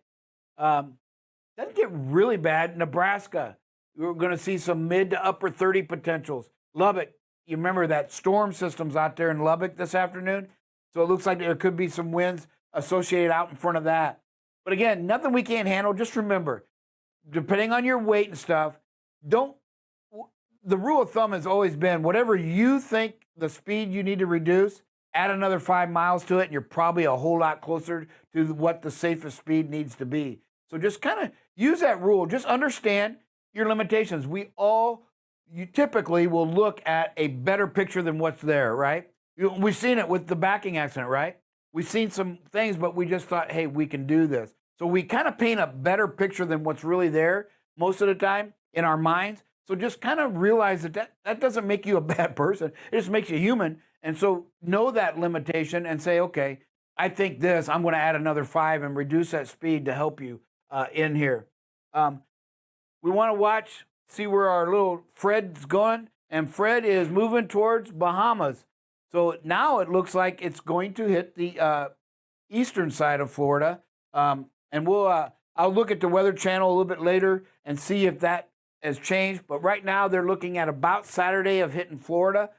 B: Doesn't get really bad. Nebraska, we're going to see some mid to upper 30 potentials. Lubbock, you remember that storm system's out there in Lubbock this afternoon. So it looks like there could be some winds associated out in front of that. But again, nothing we can't handle. Just remember, depending on your weight and stuff, the rule of thumb has always been whatever you think the speed you need to reduce, add another 5 miles to it, and you're probably a whole lot closer to what the safest speed needs to be. So just kind of use that rule. Just understand your limitations. You typically will look at a better picture than what's there, right? We've seen it with the backing accident, right? We've seen some things, but we just thought, hey, we can do this. So we kind of paint a better picture than what's really there most of the time in our minds. So just kind of realize that doesn't make you a bad person. It just makes you human. And so know that limitation and say, okay, I think this, I'm going to add another 5 and reduce that speed to help you in here. We want to see where our little Fred's going. And Fred is moving towards Bahamas. So now it looks like it's going to hit the eastern side of Florida. And I'll look at the Weather Channel a little bit later and see if that has changed. But right now they're looking at about Saturday of hitting Florida.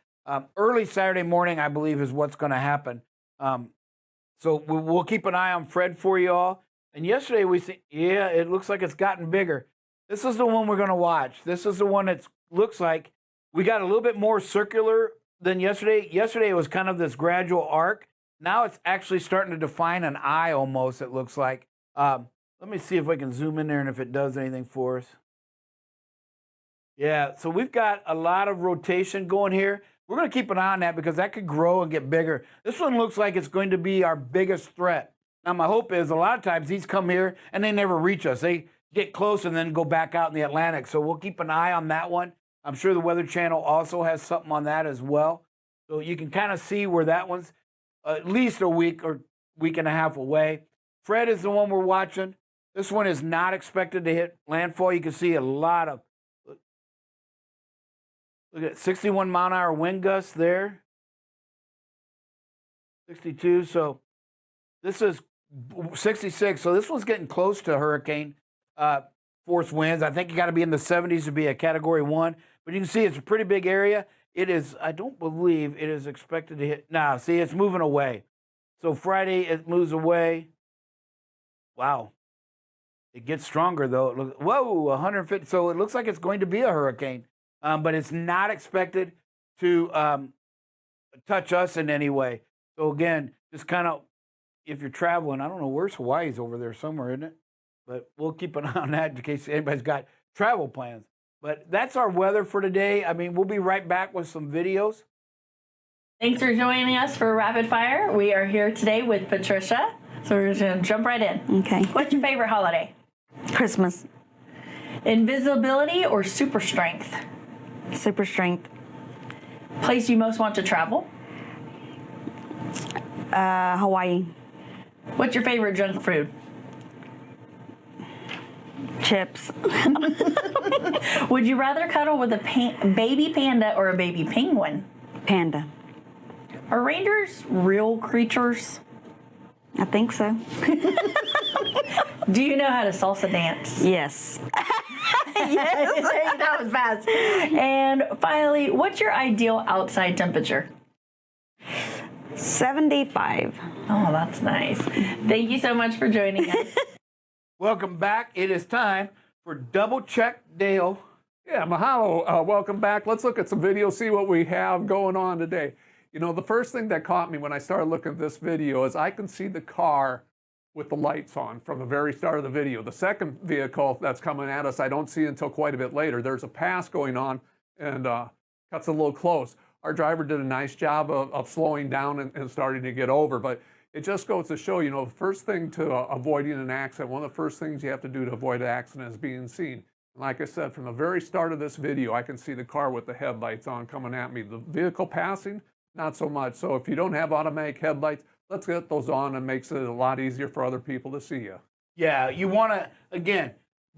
B: Early Saturday morning, I believe, is what's going to happen. So we'll keep an eye on Fred for you all. And yesterday it looks like it's gotten bigger. This is the one we're going to watch. This is the one that looks like we got a little bit more circular than yesterday. Yesterday it was kind of this gradual arc. Now it's actually starting to define an eye almost, it looks like. Let me see if I can zoom in there and if it does anything for us. Yeah, so we've got a lot of rotation going here. We're going to keep an eye on that because that could grow and get bigger. This one looks like it's going to be our biggest threat. Now, my hope is a lot of times these come here and they never reach us. They get close and then go back out in the Atlantic. So we'll keep an eye on that one. I'm sure the Weather Channel also has something on that as well. So you can kind of see where that one's at least a week or week and a half away. Fred is the one we're watching. This one is not expected to hit landfall. You can see a lot of, look at 61 mile an hour wind gusts there. 62, so this is 66. So this one's getting close to hurricane force winds. I think you got to be in the 70s to be a Category 1. But you can see it's a pretty big area. It is, I don't believe it is expected to hit. Now, see, it's moving away. So Friday, it moves away. Wow. It gets stronger, though. It looks, whoa, 150. So it looks like it's going to be a hurricane. But it's not expected to touch us in any way. So again, just kind of, if you're traveling, I don't know, where's Hawaii's over there somewhere, isn't it? But we'll keep an eye on that in case anybody's got travel plans. But that's our weather for today. I mean, we'll be right back with some videos.
D: Thanks for joining us for Rapid Fire. We are here today with Patricia. So we're just going to jump right in.
K: Okay.
D: What's your favorite holiday?
K: Christmas.
D: Invisibility or super strength?
K: Super strength.
D: Place you most want to travel?
K: Hawaii.
D: What's your favorite junk food?
K: Chips.
D: Would you rather cuddle with a baby panda or a baby penguin?
K: Panda.
D: Are reindeers real creatures?
K: I think so.
D: Do you know how to salsa dance?
K: Yes.
D: Yes, that was fast. And finally, what's your ideal outside temperature?
K: 75.
D: Oh, that's nice. Thank you so much for joining us.
B: Welcome back. It is time for Double Check Dale.
F: Yeah, mahalo. Welcome back. Let's look at some video, see what we have going on today. You know, the first thing that caught me when I started looking at this video is I can see the car with the lights on from the very start of the video. The second vehicle that's coming at us, I don't see until quite a bit later. There's a pass going on and cuts a little close. Our driver did a nice job of slowing down and starting to get over, but it just goes to show, you know, the first thing to avoiding an accident, one of the first things you have to do to avoid an accident is being seen. Like I said, from the very start of this video, I can see the car with the headlights on coming at me. The vehicle passing, not so much. So if you don't have automatic headlights, let's get those on. And makes it a lot easier for other people to see you.
B: Yeah, you want to, again,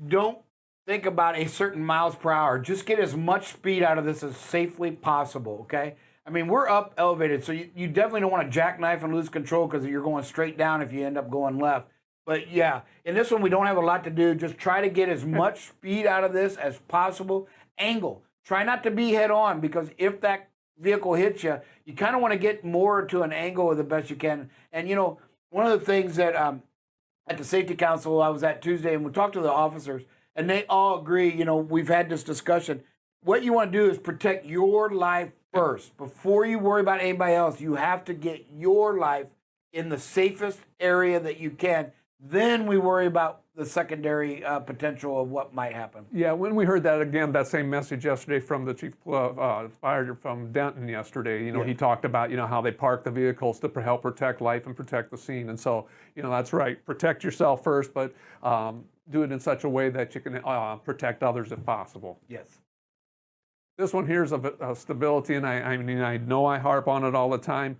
B: don't think about a certain miles per hour. Just get as much speed out of this as safely possible, okay? I mean, we're up elevated, so you definitely don't want to jackknife and lose control because you're going straight down if you end up going left. But yeah, in this one, we don't have a lot to do. Just try to get as much speed out of this as possible. Angle. Try not to be head on, because if that vehicle hits you, you kind of want to get more to an angle the best you can. And, you know, one of the things that at the safety council I was at Tuesday, and we talked to the officers, and they all agree, you know, we've had this discussion. What you want to do is protect your life first. Before you worry about anybody else, you have to get your life in the safest area that you can. Then we worry about the secondary potential of what might happen.
F: Yeah, when we heard that again, that same message yesterday from the chief fire from Denton yesterday, you know, he talked about, you know, how they park the vehicles to help protect life and protect the scene. And so, you know, that's right. Protect yourself first, but do it in such a way that you can protect others if possible.
B: Yes.
F: This one here is of stability, and I mean, I know I harp on it all the time.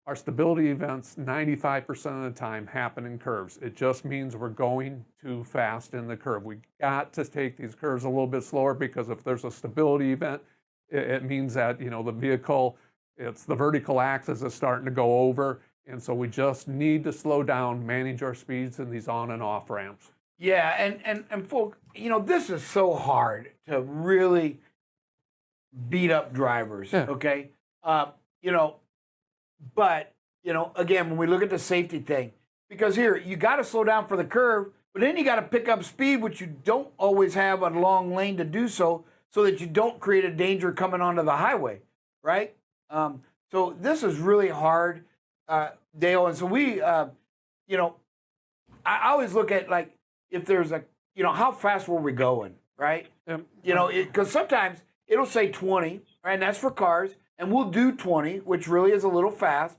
F: Our stability events, 95% of the time, happen in curves. It just means we're going too fast in the curve. We got to take these curves a little bit slower, because if there's a stability event, it means that, you know, the vehicle, it's the vertical axis is starting to go over, and so we just need to slow down, manage our speeds in these on and off ramps.
B: Yeah, and folk, you know, this is so hard to really beat up drivers, okay? You know, but, you know, again, when we look at the safety thing, because here, you got to slow down for the curve, but then you got to pick up speed, which you don't always have a long lane to do so that you don't create a danger coming onto the highway, right? So this is really hard, Dale. And so we, you know, I always look at, like, if there's a, you know, how fast were we going, right? You know, because sometimes it'll say 20, right? And that's for cars. And we'll do 20, which really is a little fast.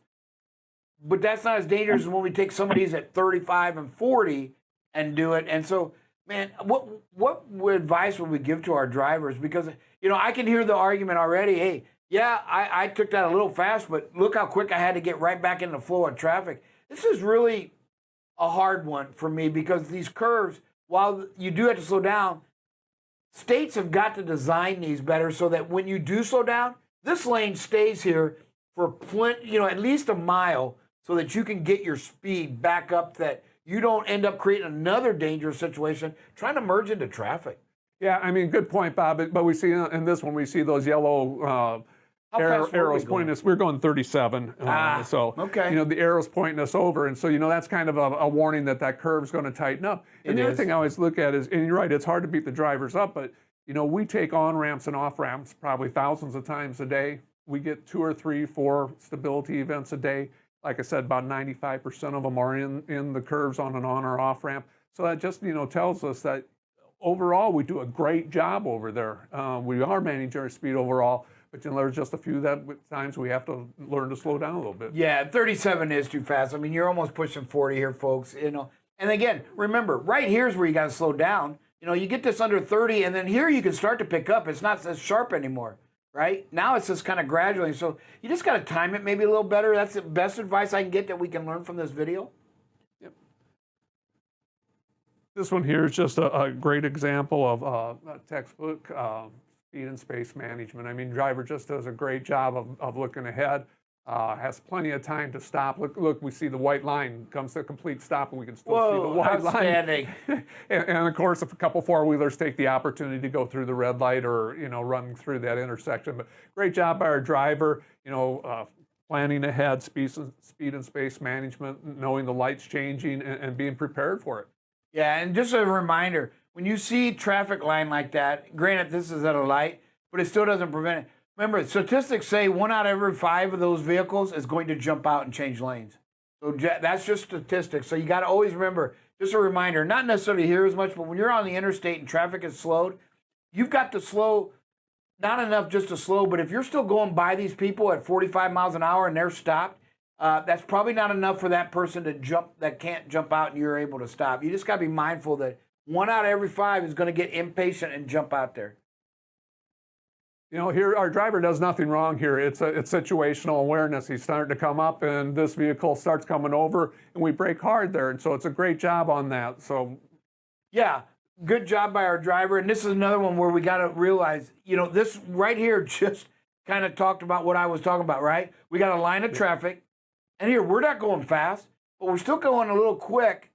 B: But that's not as dangerous as when we take some of these at 35 and 40 and do it. And so, man, what advice would we give to our drivers? Because, you know, I can hear the argument already. Hey, yeah, I took that a little fast, but look how quick I had to get right back in the flow of traffic. This is really a hard one for me, because these curves, while you do have to slow down, states have got to design these better so that when you do slow down, this lane stays here for plenty, you know, at least a mile, so that you can get your speed back up, that you don't end up creating another dangerous situation trying to merge into traffic.
F: Yeah, I mean, good point, Bob. But we see in this one, we see those yellow arrows pointing us. We're going 37. So,
B: okay.
F: You know, the arrows pointing us over. And so, you know, that's kind of a warning that curve's going to tighten up. And the other thing I always look at is, and you're right, it's hard to beat the drivers up, but, you know, we take on ramps and off ramps probably thousands of times a day. We get 2 or 3, 4 stability events a day. Like I said, about 95% of them are in the curves on an on or off ramp. So that just, you know, tells us that overall we do a great job over there. We are managing our speed overall, but, you know, there's just a few times we have to learn to slow down a little bit.
B: Yeah, 37 is too fast. I mean, you're almost pushing 40 here, folks. You know, and again, remember, right here's where you got to slow down. You know, you get this under 30, and then here you can start to pick up. It's not as sharp anymore, right? Now it's just kind of gradually. So you just got to time it maybe a little better. That's the best advice I can get that we can learn from this video.
F: Yep. This one here is just a great example of a textbook speed and space management. I mean, driver just does a great job of looking ahead. Has plenty of time to stop. Look, we see the white line comes to a complete stop, and we can still see the white
B: outstanding.
F: line. and of course, if a couple four-wheelers take the opportunity to go through the red light or run through that intersection. But great job by our driver. Planning ahead, speed and space management, knowing the lights changing, and being prepared for it.
B: Yeah, and just a reminder: when you see traffic line like that, granted this is at a light, but it still doesn't prevent it. Remember, statistics say 1 out of every 5 of those vehicles is going to jump out and change lanes. So that's just statistics. So you got to always remember, just a reminder, not necessarily here as much, but when you're on the interstate and traffic is slowed, you've got to slow, not enough just to slow, but if you're still going by these people at 45 miles an hour and they're stopped, that's probably not enough for that person to jump, that can't jump out and you're able to stop. You just got to be mindful that 1 out of every 5 is going to get impatient and jump out there.
F: Here our driver does nothing wrong here. It's situational awareness. He's starting to come up, and this vehicle starts coming over, and we brake hard there. And so it's a great job on that. So,
B: yeah, good job by our driver. And this is another one where we got to realize, this right here just kind of talked about what I was talking about, right? We got a line of traffic, and here we're not going fast, but we're still going a little quick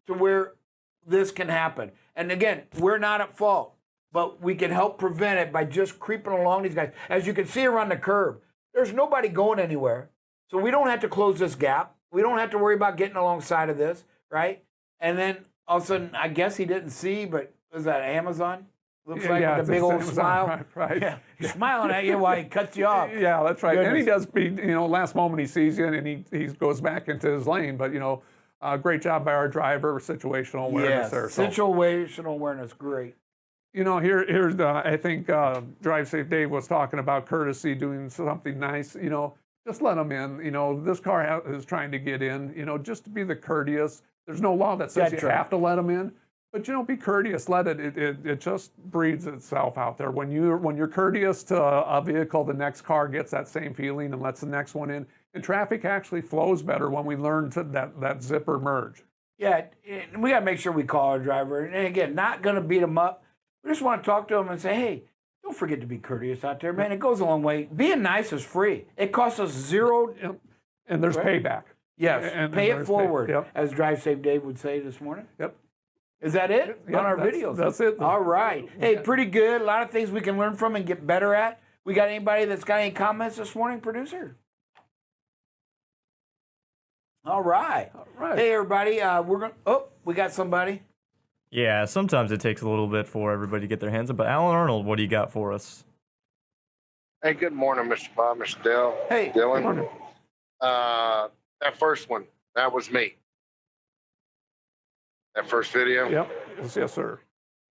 B: to where this can happen. And again, we're not at fault, but we can help prevent it by just creeping along these guys. As you can see around the curb, there's nobody going anywhere. So we don't have to close this gap. We don't have to worry about getting alongside of this, right? And then all of a sudden, I guess he didn't see, but was that Amazon? Looks like with a big old smile.
F: Right.
B: Yeah, he's smiling at you while he cuts you off.
F: Yeah, that's right.
B: Goodness.
F: And he does, last moment he sees you and he goes back into his lane. But, great job by our driver, situational awareness there. So.
B: Situational awareness, great.
F: Here's I think Drive Safe Dave was talking about courtesy, doing something nice. Just let them in. This car is trying to get in. Just to be the courteous. There's no law that says you have to let them in, but be courteous. Let it. It just breeds itself out there. When you're courteous to a vehicle, the next car gets that same feeling and lets the next one in. And traffic actually flows better when we learn to that zipper merge.
B: Yeah, and we got to make sure we call our driver. And again, not going to beat them up. We just want to talk to them and say, hey, don't forget to be courteous out there, man. It goes a long way. Being nice is free. It costs us zero.
F: And there's payback.
B: Yes,
F: and
B: pay it forward, as Drive Safe Dave would say this morning.
F: Yep.
B: Is that it on our videos?
F: That's it.
B: All right. Hey, pretty good. A lot of things we can learn from and get better at. We got anybody that's got any comments this morning, producer? All right. Hey, everybody. We got somebody.
C: Yeah, sometimes it takes a little bit for everybody to get their hands up. But Alan Arnold, what do you got for us?
L: Hey, good morning, Mr. Bob, Mr. Dell.
B: Hey,
L: Dylan.
F: Good morning.
L: That first one, that was me. That first video.
F: Yep. Yes, sir.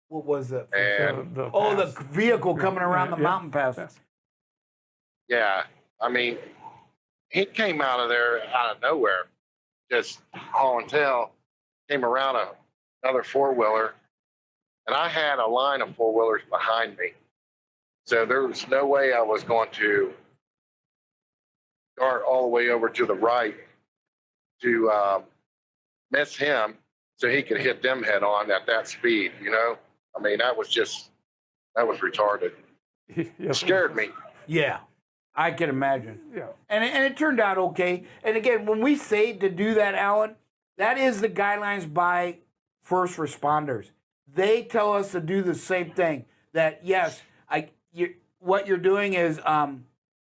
B: What was it?
L: And
B: the vehicle coming around the mountain pass.
L: yeah, I mean, he came out of there out of nowhere, just hauling tail, came around another four-wheeler, and I had a line of four-wheelers behind me. So there was no way I was going to dart all the way over to the right to miss him so he could hit them head on at that speed, I mean, that was retarded. It scared me.
B: Yeah, I can imagine.
F: Yeah.
B: And it turned out okay. And again, when we say to do that, Alan, that is the guidelines by first responders. They tell us to do the same thing. That yes, what you're doing is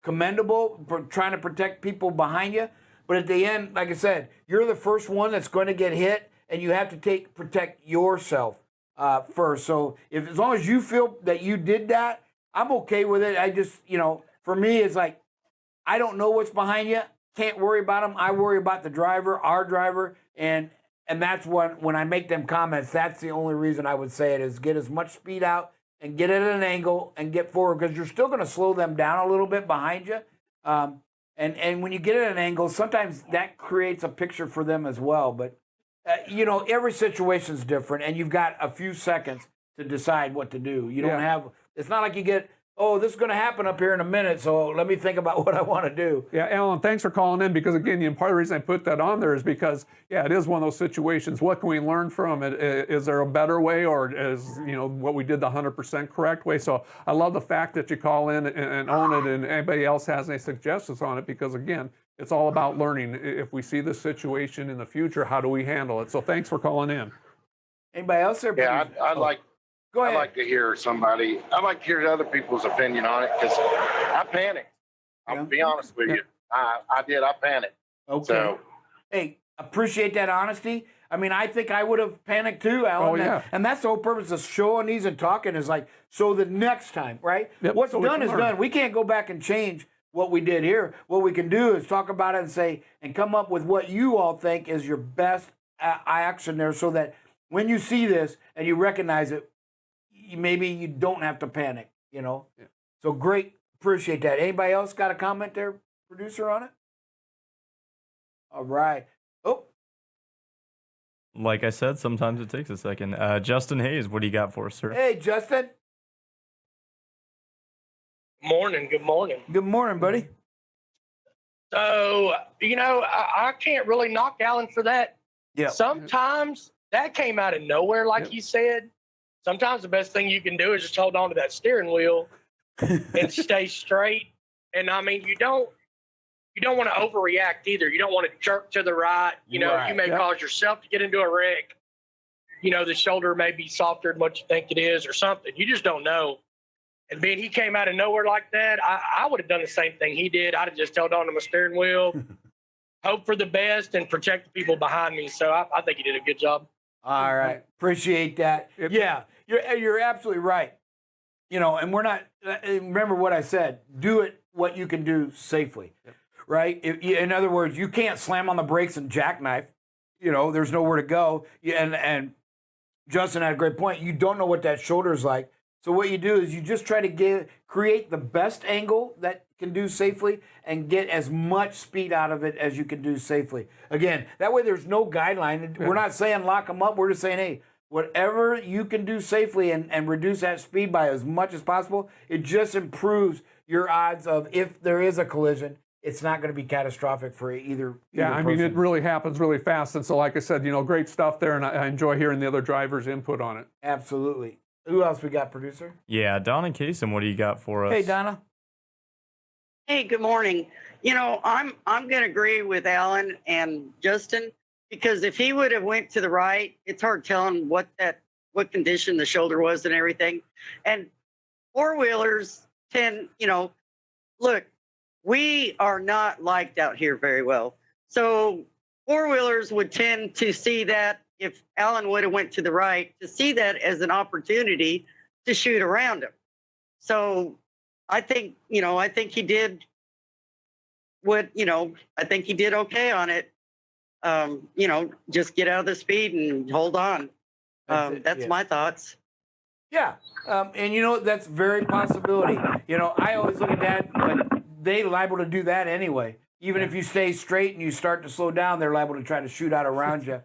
B: commendable for trying to protect people behind you. But at the end, like I said, you're the first one that's going to get hit, and you have to protect yourself first. So as long as you feel that you did that, I'm okay with it. I just, for me, it's like, I don't know what's behind you. Can't worry about them. I worry about the driver, our driver, and that's when I make them comments, that's the only reason I would say it is get as much speed out and get it at an angle and get forward, because you're still going to slow them down a little bit behind you. And when you get at an angle, sometimes that creates a picture for them as well. But, every situation is different, and you've got a few seconds to decide what to do. You don't have, it's not like you get oh, this is going to happen up here in a minute, so let me think about what I want to do.
F: Yeah, Alan, thanks for calling in because, again, part of the reason I put that on there is because, yeah, it is one of those situations. What can we learn from it? Is there a better way, or is, what we did the 100% correct way? So I love the fact that you call in and own it, and anybody else has any suggestions on it because, again, it's all about learning. If we see this situation in the future, how do we handle it? So thanks for calling in.
B: Anybody else there?
L: Yeah, I'd like.
B: Go ahead.
L: I'd like to hear somebody. I'd like to hear other people's opinion on it because I panicked. I'll be honest with you. I did. I panicked.
B: Okay.
L: So,
B: hey, appreciate that honesty. I mean, I think I would have panicked too, Alan.
F: Oh, yeah.
B: And that's the whole purpose of showing these and talking is like, so the next time, right?
F: Yep,
B: What's
F: so we
B: done
F: can
B: is
F: learn.
B: done. We can't go back and change what we did here. What we can do is talk about it and say, and come up with what you all think is your best action there so that when you see this and you recognize it, maybe you don't have to panic, Yeah. So great. Appreciate that. Anybody else got a comment there, producer, on it? All right. Oh,
C: Like I said, sometimes it takes a second. Justin Hayes, what do you got for us, sir?
B: hey, Justin.
M: Morning. Good morning.
B: Good morning, buddy.
M: So, I can't really knock Alan for that.
B: Yeah.
M: Sometimes that came out of nowhere, like you said. Sometimes the best thing you can do is just hold on to that steering wheel and stay straight. And I mean, you don't want to overreact either. You don't want to jerk to the right. You may cause yourself to get into a wreck. The shoulder may be softer than what you think it is or something. You just don't know. And being he came out of nowhere like that, I would have done the same thing he did. I'd have just held on to my steering wheel, hope for the best, and protect the people behind me. So I think he did a good job.
B: All right. Appreciate that. Yeah, you're absolutely right. And we're not, remember what I said, do it what you can do safely, right? In other words, you can't slam on the brakes and jackknife. There's nowhere to go. And Justin had a great point. You don't know what that shoulder is like. So what you do is you just try to create the best angle that can do safely and get as much speed out of it as you can do safely. Again, that way there's no guideline. We're not saying lock them up. We're just saying, hey, whatever you can do safely and reduce that speed by as much as possible, it just improves your odds of if there is a collision, it's not going to be catastrophic for either
F: Yeah, I mean,
B: person.
F: it really happens really fast. And so, like I said, great stuff there, and I enjoy hearing the other drivers' input on it.
B: Absolutely. Who else we got, producer?
C: Yeah, Donna Kasem, what do you got for us?
B: Hey, Donna.
N: Hey, good morning. I'm going to agree with Alan and Justin because if he would have went to the right, it's hard telling what condition the shoulder was and everything. And four-wheelers tend, look, we are not liked out here very well. So four-wheelers would tend to see that if Alan would have went to the right, to see that as an opportunity to shoot around him. So I think he did I think he did okay on it. Just get out of the speed and hold on. That's my thoughts.
B: Yeah. And that's very possibility. I always look at that, but they liable to do that anyway. Even if you stay straight and you start to slow down, they're liable to try to shoot out around you.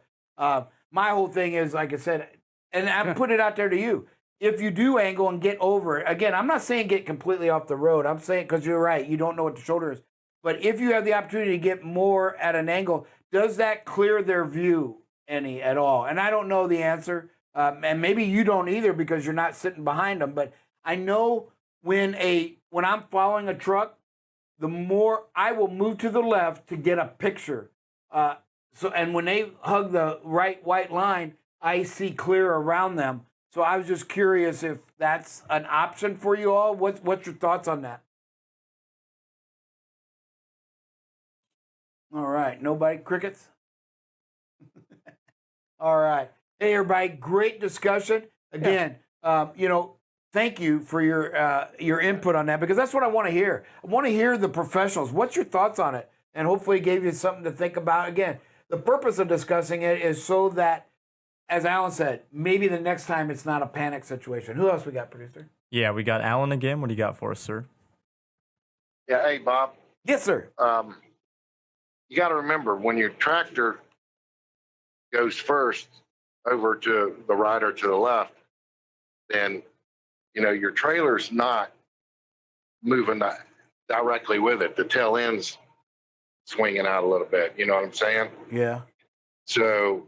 B: My whole thing is, like I said, and I put it out there to you. If you do angle and get over it, again, I'm not saying get completely off the road. I'm saying, because you're right, you don't know what the shoulder is. But if you have the opportunity to get more at an angle, does that clear their view any at all? And I don't know the answer. And maybe you don't either because you're not sitting behind them. But I know when I'm following a truck, the more I will move to the left to get a picture. And when they hug the right white line, I see clear around them. So I was just curious if that's an option for you all. What's your thoughts on that? All right. Nobody? Crickets? All right. Hey, everybody. Great discussion. Again, thank you for your input on that because that's what I want to hear. I want to hear the professionals. What's your thoughts on it? And hopefully it gave you something to think about. Again, the purpose of discussing it is so that, as Alan said, maybe the next time it's not a panic situation. Who else we got, producer?
C: Yeah, we got Alan again. What do you got for us, sir?
L: Yeah, hey, Bob.
B: Yes, sir.
L: You got to remember when your tractor goes first over to the right or to the left, then your trailer's not moving directly with it. The tail end's swinging out a little bit. You know what I'm saying?
B: Yeah.
L: So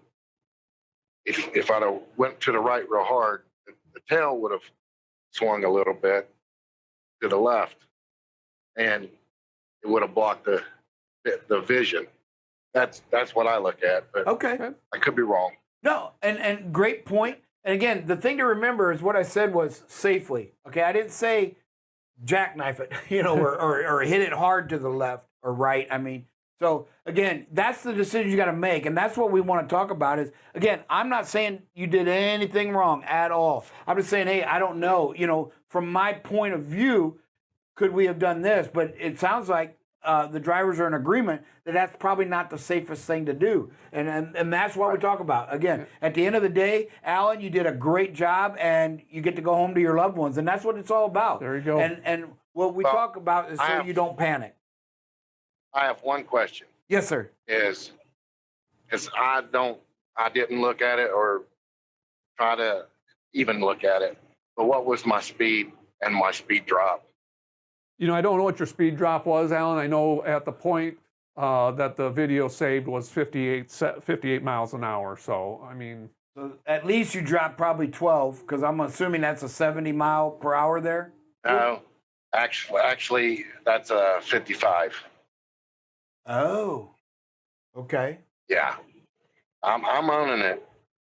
L: if I'd have went to the right real hard, the tail would have swung a little bit to the left, and it would have blocked the vision. That's what I look at. But
B: Okay.
L: I could be wrong.
B: No, and great point. And again, the thing to remember is what I said was safely. Okay, I didn't say jackknife it, or hit it hard to the left or right. I mean, so again, that's the decision you got to make, and that's what we want to talk about. Is again, I'm not saying you did anything wrong at all. I'm just saying, hey, I don't know. From my point of view, could we have done this? But it sounds like the drivers are in agreement that that's probably not the safest thing to do. And that's what we talk about. Again, at the end of the day, Alan, you did a great job, and you get to go home to your loved ones. And that's what it's all about.
F: There you go.
B: And what we talk about is so you don't panic.
L: I have one question.
B: Yes, sir.
L: Is I didn't look at it or try to even look at it. But what was my speed and my speed drop?
F: I don't know what your speed drop was, Alan. I know at the point that the video saved was 58 miles an hour. So, I mean.
B: So at least you dropped probably 12, because I'm assuming that's a 70 mile per hour there?
L: No, actually that's a 55.
B: Oh, okay.
L: Yeah, I'm owning it.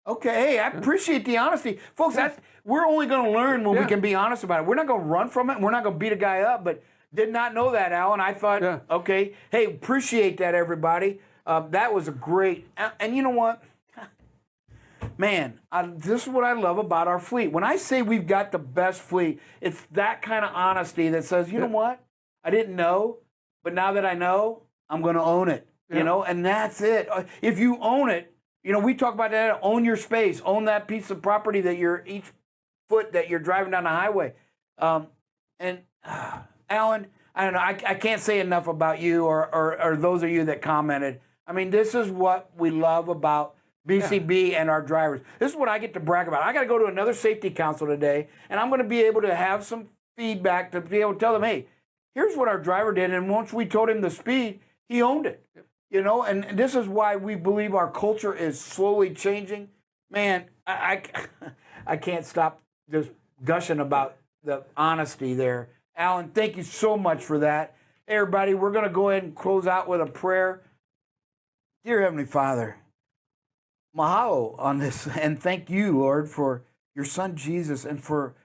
B: Okay, hey, I appreciate the honesty. Folks, we're only going to learn when we can be honest about it. We're not going to run from it. We're not going to beat a guy up, but did not know that, Alan. I thought, okay, hey, appreciate that, everybody. That was a great, and you know what? Man, this is what I love about our fleet. When I say we've got the best fleet, it's that kind of honesty that says, you know what? I didn't know, but now that I know, I'm going to own it, and that's it. If you own it, we talk about that, own your space, own that piece of property that each foot that you're driving down the highway. And Alan, I don't know, I can't say enough about you or those of you that commented. I mean, this is what we love about BCB and our drivers. This is what I get to brag about. I got to go to another safety council today, and I'm going to be able to have some feedback to be able to tell them, hey, here's what our driver did. And once we told him the speed, he owned it. And this is why we believe our culture is slowly changing. Man, I can't stop just gushing about the honesty there. Alan, thank you so much for that. Hey, everybody, we're going to go ahead and close out with a prayer. Dear Heavenly Father, mahalo on this, and thank you, Lord, for your son Jesus and for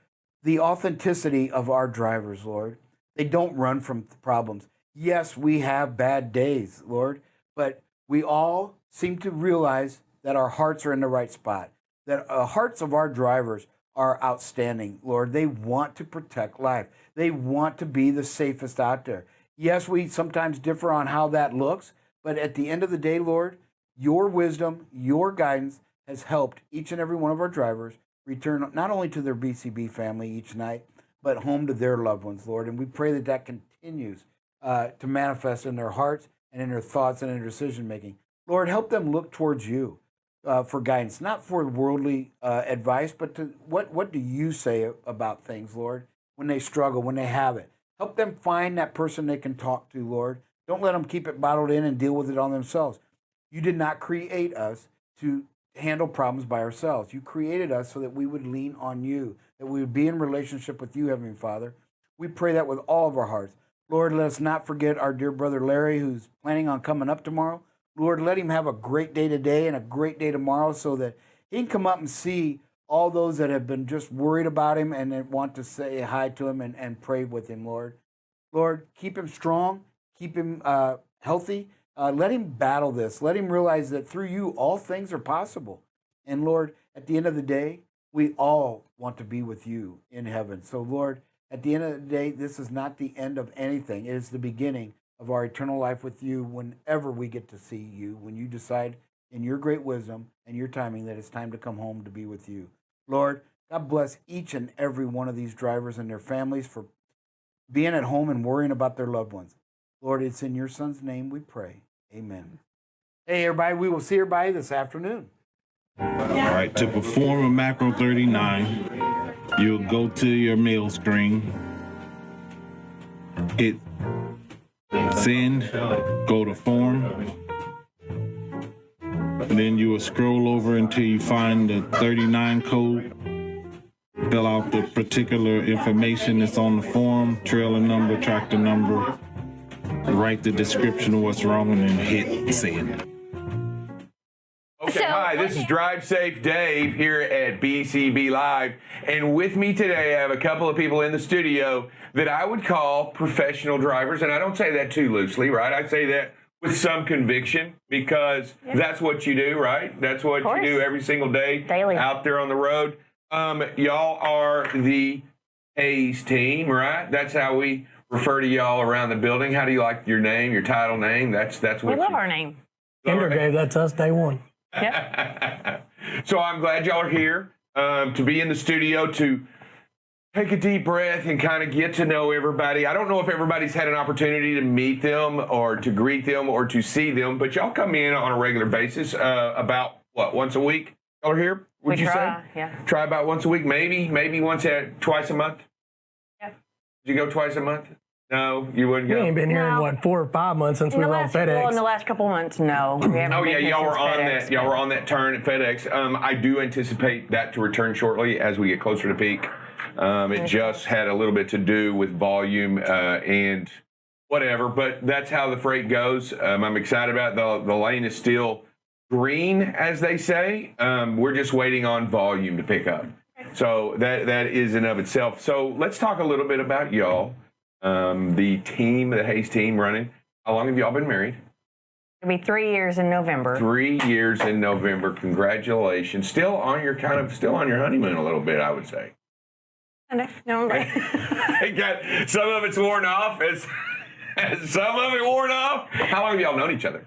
B: the authenticity of our drivers, Lord. They don't run from problems. Yes, we have bad days, Lord, but we all seem to realize that our hearts are in the right spot, that the hearts of our drivers are outstanding, Lord. They want to protect life. They want to be the safest out there. Yes, we sometimes differ on how that looks, but at the end of the day, Lord, your wisdom, your guidance has helped each and every one of our drivers return not only to their BCB family each night, but home to their loved ones, Lord. And we pray that that continues to manifest in their hearts and in their thoughts and in their decision making. Lord, help them look towards you for guidance, not for worldly advice, but to what do you say about things, Lord, when they struggle, when they have it. Help them find that person they can talk to, Lord. Don't let them keep it bottled in and deal with it on themselves. You did not create us to handle problems by ourselves. You created us so that we would lean on you, that we would be in relationship with you, Heavenly Father. We pray that with all of our hearts. Lord, let us not forget our dear brother Larry, who's planning on coming up tomorrow. Lord, let him have a great day today and a great day tomorrow so that he can come up and see all those that have been just worried about him and that want to say hi to him and pray with him, Lord. Lord, keep him strong, keep him healthy. Let him battle this. Let him realize that through you, all things are possible. And Lord, at the end of the day, we all want to be with you in heaven. So Lord, at the end of the day, this is not the end of anything. It is the beginning of our eternal life with you whenever we get to see you, when you decide in your great wisdom and your timing that it's time to come home to be with you. Lord, God bless each and every one of these drivers and their families for being at home and worrying about their loved ones. Lord, it's in your son's name we pray. Amen. Hey, everybody, we will see everybody this afternoon.
O: All right, to perform a macro 39, you'll go to your meal screen. hit send, go to form. And then you will scroll over until you find the 39 code. Fill out the particular information that's on the form, trailer number, tractor number, write the description of what's wrong, and then hit send.
A: Okay, hi, this is Drive Safe Dave here at BCB Live. And with me today, I have a couple of people in the studio that I would call professional drivers. And I don't say that too loosely, right? I say that with some conviction because that's what you do, right? That's what you do every single day out there on the road. Y'all are the Hayes team, right? That's how we refer to y'all around the building. How do you like your name, your title name? That's what
P: we love our name.
F: Kinder gave that to us day one.
P: Yep.
A: So I'm glad y'all are here to be in the studio to take a deep breath and kind of get to know everybody. I don't know if everybody's had an opportunity to meet them or to greet them or to see them, but y'all come in on a regular basis about, what, once a week? Y'all are here, would you say?
P: Yeah.
A: Try about once a week, maybe twice a month?
P: Yeah.
A: Did you go twice a month? No, you wouldn't go?
F: We ain't been here in, what, 4 or 5 months since we were on FedEx.
P: Well, in the last couple months, no. We haven't been here
A: y'all were
P: since
A: on
P: FedEx,
A: that. Y'all were on that turn at FedEx. I do anticipate that to return shortly as we get closer to peak. It just had a little bit to do with volume and whatever, but that's how the freight goes. I'm excited about it. The lane is still green, as they say. We're just waiting on volume to pick up. So that is in of itself. So let's talk a little bit about y'all. The team, the Hayes team running. How long have y'all been married?
P: It'll be 3 years in November.
A: 3 years in November. Congratulations. Still on your honeymoon a little bit, I would say.
P: No,
A: Some of it's worn off. Some of it worn off. How long have y'all known each other?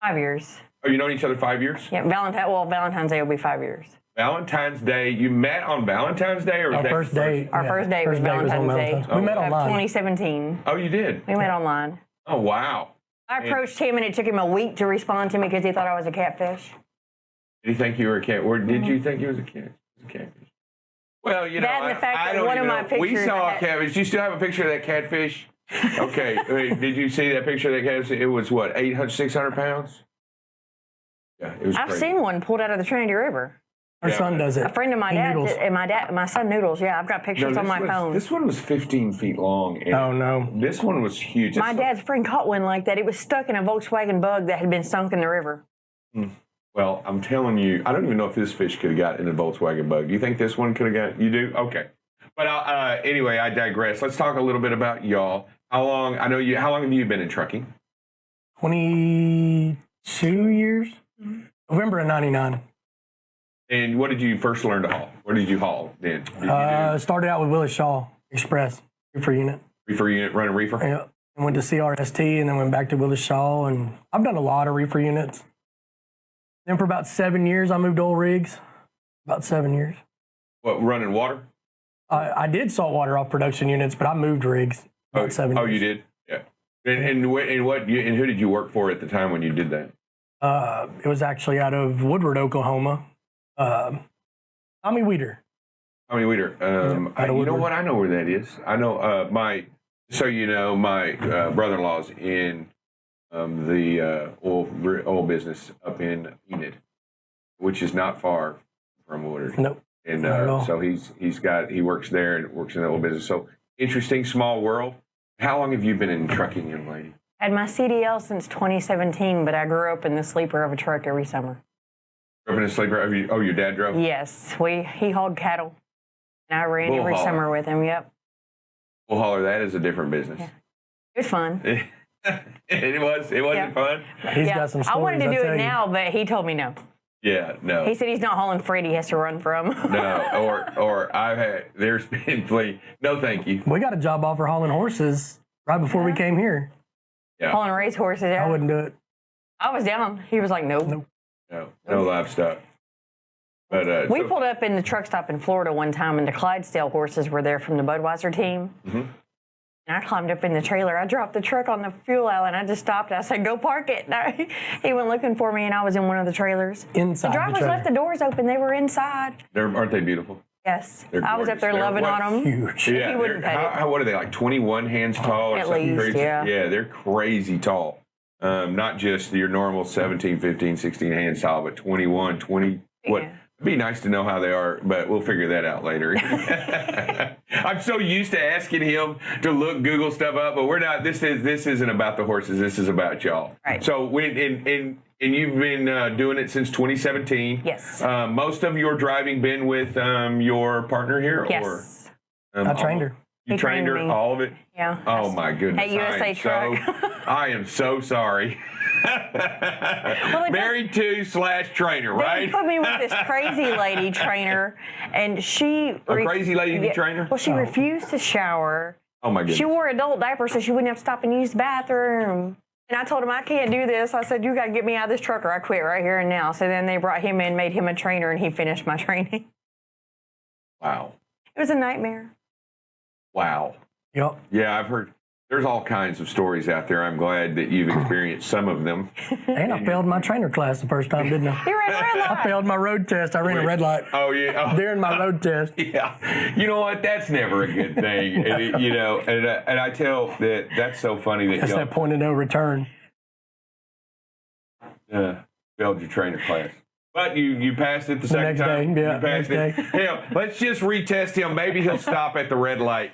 P: 5 years.
A: Oh, you known each other 5 years?
P: Yeah, Valentine's Day will be 5 years.
A: Valentine's Day. You met on Valentine's Day, or was that
F: first day?
P: Our first day was Valentine's Day.
F: We met online.
P: 2017.
A: Oh, you did?
P: We met online.
A: Oh, wow.
P: I approached him, and it took him a week to respond to me because he thought I was a catfish.
A: Did he think you were a cat? Or did you think he was a catfish? Well, you know,
P: that and the fact
A: I
P: that
A: don't
P: one of
A: even
P: my
A: know.
P: pictures.
A: We saw a catfish. Do you still have a picture of that catfish? Okay. Wait, did you see that picture of that catfish? It was what, 800, 600 pounds? Yeah, it was
P: I've
A: crazy.
P: seen one pulled out of the Trinity River.
F: Our son does it.
P: A friend of my dad's and my son Noodles. Yeah, I've got pictures on my phone.
A: This one was 15 feet long. And
F: oh, no.
A: This one was huge.
P: My dad's friend caught one like that. It was stuck in a Volkswagen Bug that had been sunk in the river.
A: Well, I'm telling you, I don't even know if this fish could have got in a Volkswagen Bug. Do you think this one could have got? You do? Okay. But anyway, I digress. Let's talk a little bit about y'all. How long have you been in trucking?
F: 22 years. November of 99.
A: And what did you first learn to haul? Where did you haul then?
F: Started out with Willis Shaw Express, reefer unit.
A: Reefer unit, running reefer?
F: Yeah. And went to CRST and then went back to Willis Shaw. And I've done a lot of reefer units. Then for about 7 years, I moved to oil rigs. About 7 years.
A: What, running water?
F: I did saltwater off production units, but I moved rigs about 7 years.
A: Oh, you did? Yeah. And who did you work for at the time when you did that?
F: It was actually out of Woodward, Oklahoma. Tommy Weeder.
A: Tommy Weeder. You know what? I know where that is. I know my brother-in-law's in the oil business up in Enid, which is not far from Woodward.
F: Nope.
A: And so he works there and works in the oil business. So interesting, small world. How long have you been in trucking, young lady?
P: I had my CDL since 2017, but I grew up in the sleeper of a truck every summer.
A: Grew up in a sleeper? Your dad drove?
P: Yes. He hauled cattle, and I ran every summer with him, yep.
A: Bull hauler, that is a different business.
P: Yeah. It was fun.
A: It wasn't fun?
F: He's got some stories,
P: I wanted to do it now, but he told me no.
A: Yeah, no.
P: He said he's not hauling freight he has to run from.
A: No, or there's been plenty. No, thank you.
F: We got a job offer hauling horses right before we came here.
A: Yeah.
P: Hauling race horses. Yeah.
F: I wouldn't do it.
P: I was down. He was like, nope.
A: No livestock. But
P: we pulled up in the truck stop in Florida one time, and the Clydesdale horses were there from the Budweiser team. Mm-hmm. And I climbed up in the trailer. I dropped the truck on the fuel aisle, and I just stopped. I said, go park it. He went looking for me, and I was in one of the trailers.
F: Inside
P: the drivers left the doors open. They were inside.
A: Aren't they beautiful?
P: Yes.
A: They're
P: I was up there
A: gorgeous.
P: loving on them.
F: Huge.
A: Yeah,
P: He wouldn't pet it.
A: what are they, like 21 hands tall or
P: At
A: something
P: least,
A: crazy?
P: yeah.
A: Yeah, they're crazy tall. Not just your normal 17, 15, 16 hands tall, but 21, 20. What?
P: Yeah.
A: It'd be nice to know how they are, but we'll figure that out later. I'm so used to asking him to Google stuff up, but we're not. This isn't about the horses. This is about y'all.
P: Right.
A: So and you've been doing it since 2017.
P: Yes.
A: Most of your driving been with your partner here,
P: Yes.
A: or
F: I trained her.
A: You
P: He
A: trained her,
P: trained me.
A: all of it.
P: Yeah.
A: Oh my goodness!
P: At USA Truck.
A: I am so sorry. Married to / trainer, right?
P: They put me with this crazy lady trainer, and she
A: A crazy lady trainer?
P: Well, she refused to shower.
A: Oh my goodness!
P: She wore adult diapers so she wouldn't have to stop and use the bathroom. And I told him, I can't do this. I said, you got to get me out of this truck or I quit right here and now. So then they brought him in, made him a trainer, and he finished my training.
A: Wow.
P: It was a nightmare.
A: Wow.
F: Yep.
A: Yeah, I've heard. There's all kinds of stories out there. I'm glad that you've experienced some of them.
F: And I failed my trainer class the first time, didn't I?
P: You ran a red light.
F: I failed my road test. I ran a red light.
A: Oh yeah.
F: During my road test.
A: Yeah. You know what? That's never a good thing. And I tell that's so funny that
F: That's that point of no return.
A: failed your trainer class. But you passed it the second
F: next
A: time.
F: day, yeah,
A: You passed
F: next
A: it. Hell, let's just retest him. Maybe he'll stop at the red light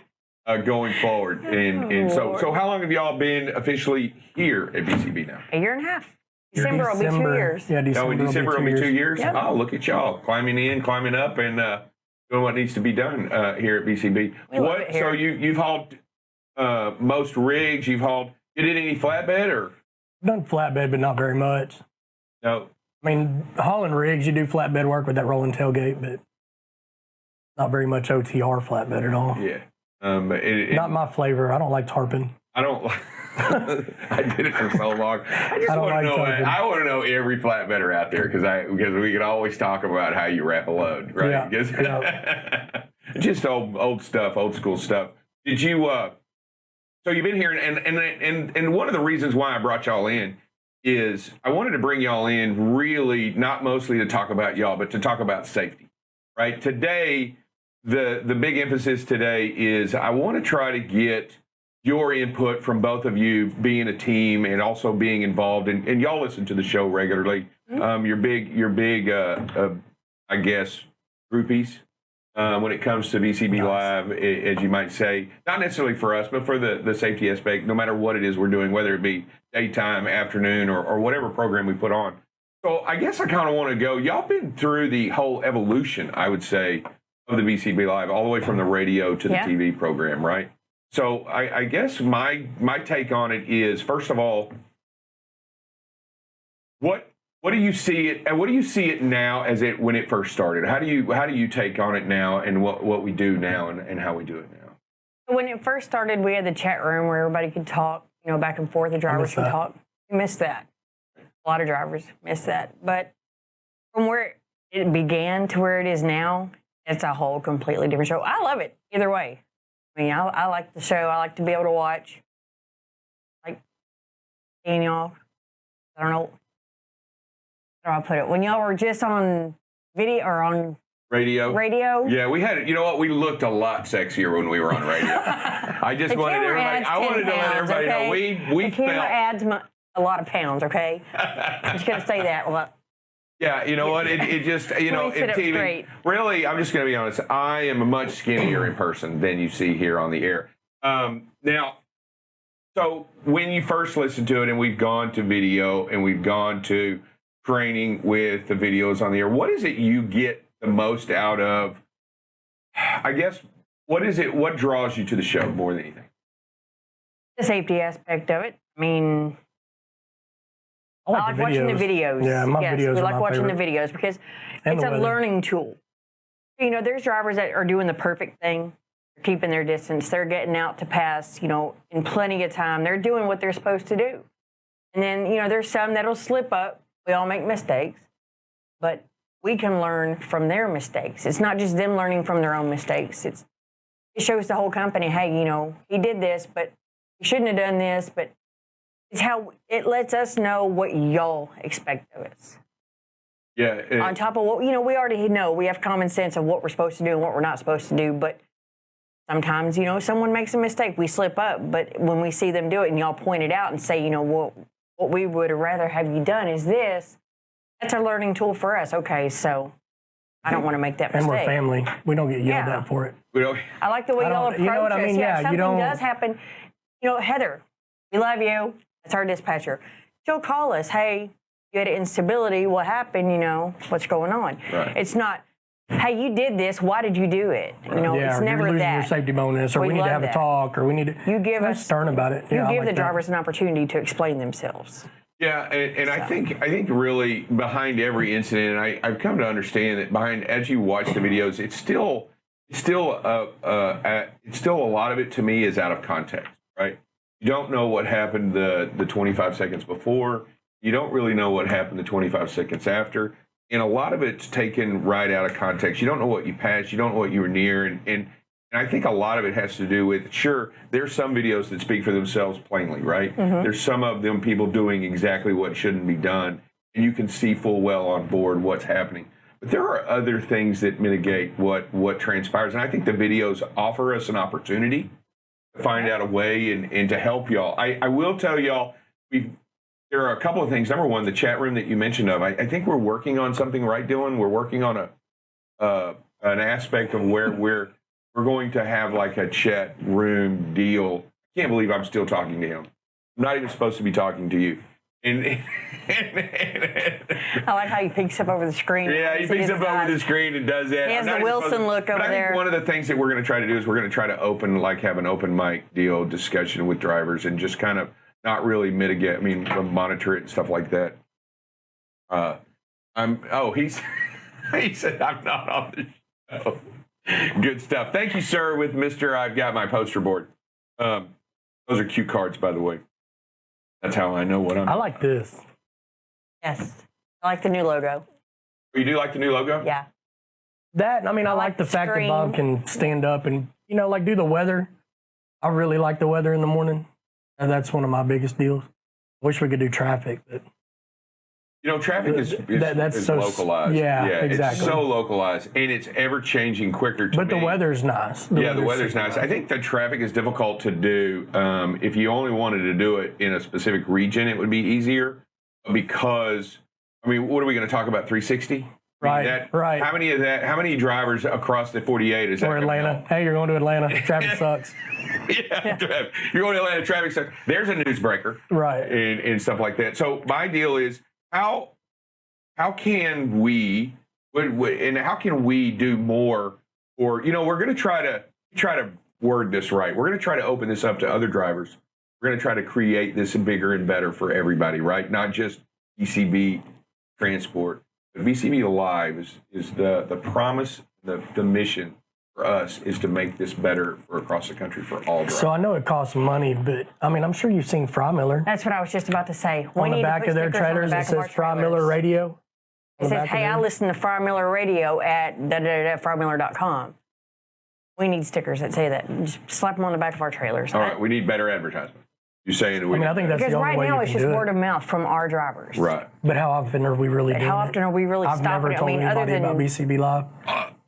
A: going forward. And so how long have y'all been officially here at BCB now?
P: A year and a half. December will be 2 years.
F: Yeah, December,
A: in December will be 2 years?
P: Yep.
A: Oh, look at y'all. Climbing in, climbing up, and doing what needs to be done here at BCB.
P: We love it here.
A: So you've hauled most rigs. You did any flatbed or?
F: I've done flatbed, but not very much.
A: No.
F: I mean, hauling rigs, you do flatbed work with that rolling tailgate, but not very much OTR flatbed at all.
A: Yeah. But
F: not my flavor. I don't like tarping.
A: I don't like. I did it for so long. I just
F: I don't
A: want to
F: like
A: know.
F: tarping.
A: I want to know every flatbedder out there because we can always talk about how you wrap a load, right?
F: Yeah,
A: Just old stuff, old school stuff. Did you? So you've been here, and one of the reasons why I brought y'all in is I wanted to bring y'all in really not mostly to talk about y'all, but to talk about safety, right? Today, the big emphasis today is I want to try to get your input from both of you being a team and also being involved, and y'all listen to the show regularly. You're big, I guess, groupies when it comes to BCB Live, as you might say. Not necessarily for us, but for the safety aspect, no matter what it is we're doing, whether it be daytime, afternoon, or whatever program we put on. So I guess I kind of want to go, y'all been through the whole evolution, I would say, of the BCB Live, all the way from the radio to the TV program, right? So I guess my take on it is, first of all, what do you see it, and what do you see it now as when it first started? How do you take on it now, and what we do now, and how we do it now?
P: When it first started, we had the chat room where everybody could talk, back and forth. The drivers could talk. We missed that. A lot of drivers missed that. But from where it began to where it is now, it's a whole completely different show. I love it either way. I mean, I like the show. I like to be able to watch. Like seeing y'all. I don't know. How do I put it? When y'all were just on video or on radio.
A: Yeah, we had it. You know what? We looked a lot sexier when we were on radio. I just
P: The
A: wanted
P: camera
A: everybody.
P: adds
A: I wanted
P: 10
A: to let
P: pounds,
A: everybody know we
P: the camera
A: felt.
P: adds a lot of pounds. Okay, I'm just gonna say that. Well,
A: Yeah, you know what? It just,
P: Let me sit up
A: TV,
P: straight.
A: really, I'm just going to be honest. I am a much skinnier in person than you see here on the air. Now, so when you first listen to it, and we've gone to video and we've gone to training with the videos on the air, what is it you get the most out of? I guess, what is it? What draws you to the show more than anything?
P: the safety aspect of it. I mean, I like watching the videos.
F: Yeah, my
P: yes,
F: videos
P: we
F: are
P: like
F: my
P: watching
F: favorite.
P: the videos because
F: And
P: it's
F: the
P: a
F: weather.
P: learning tool. There's drivers that are doing the perfect thing. They're keeping their distance. They're getting out to pass, in plenty of time. They're doing what they're supposed to do. And then, there's some that'll slip up. We all make mistakes. But we can learn from their mistakes. It's not just them learning from their own mistakes. It shows the whole company, hey, he did this, but he shouldn't have done this. But it's how it lets us know what y'all expect of us.
A: Yeah.
P: On top of what, we already know. We have common sense of what we're supposed to do and what we're not supposed to do. But sometimes, someone makes a mistake. We slip up. But when we see them do it and y'all point it out and say, what we would rather have you done is this, that's a learning tool for us. Okay, so I don't want to make that mistake.
F: And we're family. We don't get yelled at for it.
A: We don't.
P: I like the way y'all approach
F: you know what I mean?
P: us.
F: Yeah,
P: if something does happen, Heather, we love you. That's our dispatcher. She'll call us. Hey, you had instability. What happened? What's going on?
A: Right.
P: It's not, hey, you did this. Why did you do it? It's
F: or
P: never
F: you're losing
P: that.
F: your safety bonus, or we need to
P: love
F: have a
P: that.
F: talk, or we need to.
P: You give us
F: stern about it.
P: You
F: Yeah, I
P: give
F: like
P: the
F: that.
P: drivers an opportunity to explain themselves.
A: Yeah, and I think really behind every incident, and I've come to understand that as you watch the videos, it's still a lot of it to me is out of context, right? You don't know what happened the 25 seconds before. You don't really know what happened the 25 seconds after. And a lot of it's taken right out of context. You don't know what you passed. You don't know what you were near. And I think a lot of it has to do with, sure, there's some videos that speak for themselves plainly, right?
P: Mm-hmm.
A: There's some of them people doing exactly what shouldn't be done. And you can see full well on board what's happening. But there are other things that mitigate what transpires. And I think the videos offer us an opportunity to find out a way and to help y'all. I will tell y'all, there are a couple of things. Number one, the chat room that you mentioned of, I think we're working on something, right, Dylan? We're working on an aspect of where we're going to have like a chat room deal. I can't believe I'm still talking to him. I'm not even supposed to be talking to you. I
P: like how he picks up over the screen.
A: Yeah, he picks up over the screen and does that.
P: He has the Wilson look over there.
A: One of the things that we're going to try to do is we're going to try to have an open mic deal discussion with drivers and just kind of not really mitigate. Monitor it and stuff like that. He said I'm not on the show. Good stuff. Thank you, sir. With Mr. I've got my poster board. Those are cue cards, by the way. That's how I know what I'm.
F: I like this.
P: Yes, I like the new logo.
A: You do like the new logo?
P: Yeah.
F: That, I like the fact that Bob can stand up and, do the weather. I really like the weather in the morning. And that's one of my biggest deals. Wish we could do traffic, but
A: traffic is
F: so
A: localized.
F: Yeah, exactly.
A: It's so localized, and it's ever changing quicker.
F: But the weather's nice.
A: The weather's nice. I think the traffic is difficult to do. If you only wanted to do it in a specific region, it would be easier because, what are we going to talk about? 360.
F: Right.
A: How many drivers across the 48 is that?
F: Or Atlanta. Hey, you're going to Atlanta. Traffic sucks.
A: Yeah, you're going to Atlanta. Traffic sucks. There's a newsbreaker.
F: Right.
A: And stuff like that. So my deal is how can we do more? Or we're going to try to word this right. We're going to try to open this up to other drivers. We're going to try to create this bigger and better for everybody, right? Not just BCB transport. BCB Live is the promise, the mission for us is to make this better for across the country for all drivers.
F: So I know it costs money, but I'm sure you've seen Fry Miller.
P: That's what I was just about to say.
F: On the back of their trailers, it says Fry Miller Radio.
P: It says, hey, I listen to Fry Miller Radio at frymiller.com. We need stickers that say that. Just slap them on the back of our trailers.
A: All right, we need better advertisement. You're saying that
F: I think that's
P: because
F: the only
P: right
F: way
P: now
F: you
P: it's
F: can
P: just
F: do
P: word
F: it.
P: of mouth from our drivers.
A: Right.
F: But how often are we really doing it?
P: How often are we really
F: I've
P: stopping
F: never
P: it?
F: told anybody about BCB Live.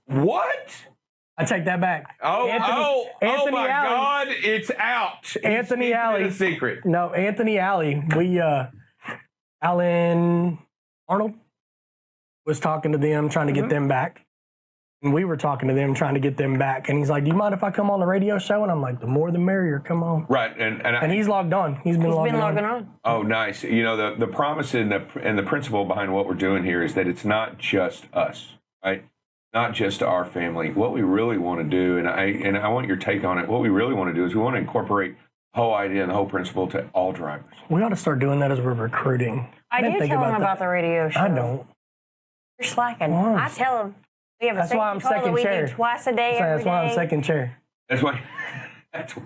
A: What?
F: I take that back.
A: Anthony my
F: Alley.
A: God, it's out.
F: Anthony Alley.
A: The secret.
F: No, Anthony Alley. Alan Arnold was talking to them, trying to get them back. And we were talking to them, trying to get them back. And he's like, do you mind if I come on the radio show? And I'm like, the more the merrier, come on.
A: Right.
F: And he's logged on. He's been logging on.
A: Oh, nice. The promise and the principle behind what we're doing here is that it's not just us, right? Not just our family. What we really want to do, and I want your take on it, what we really want to do is we want to incorporate the whole idea and the whole principle to all drivers.
F: We ought to start doing that as we're recruiting.
P: I do tell them about the radio show.
F: I don't.
P: You're slacking. I tell them. We have a safety call that we do twice a day, every day.
F: That's why I'm second chair.
A: That's why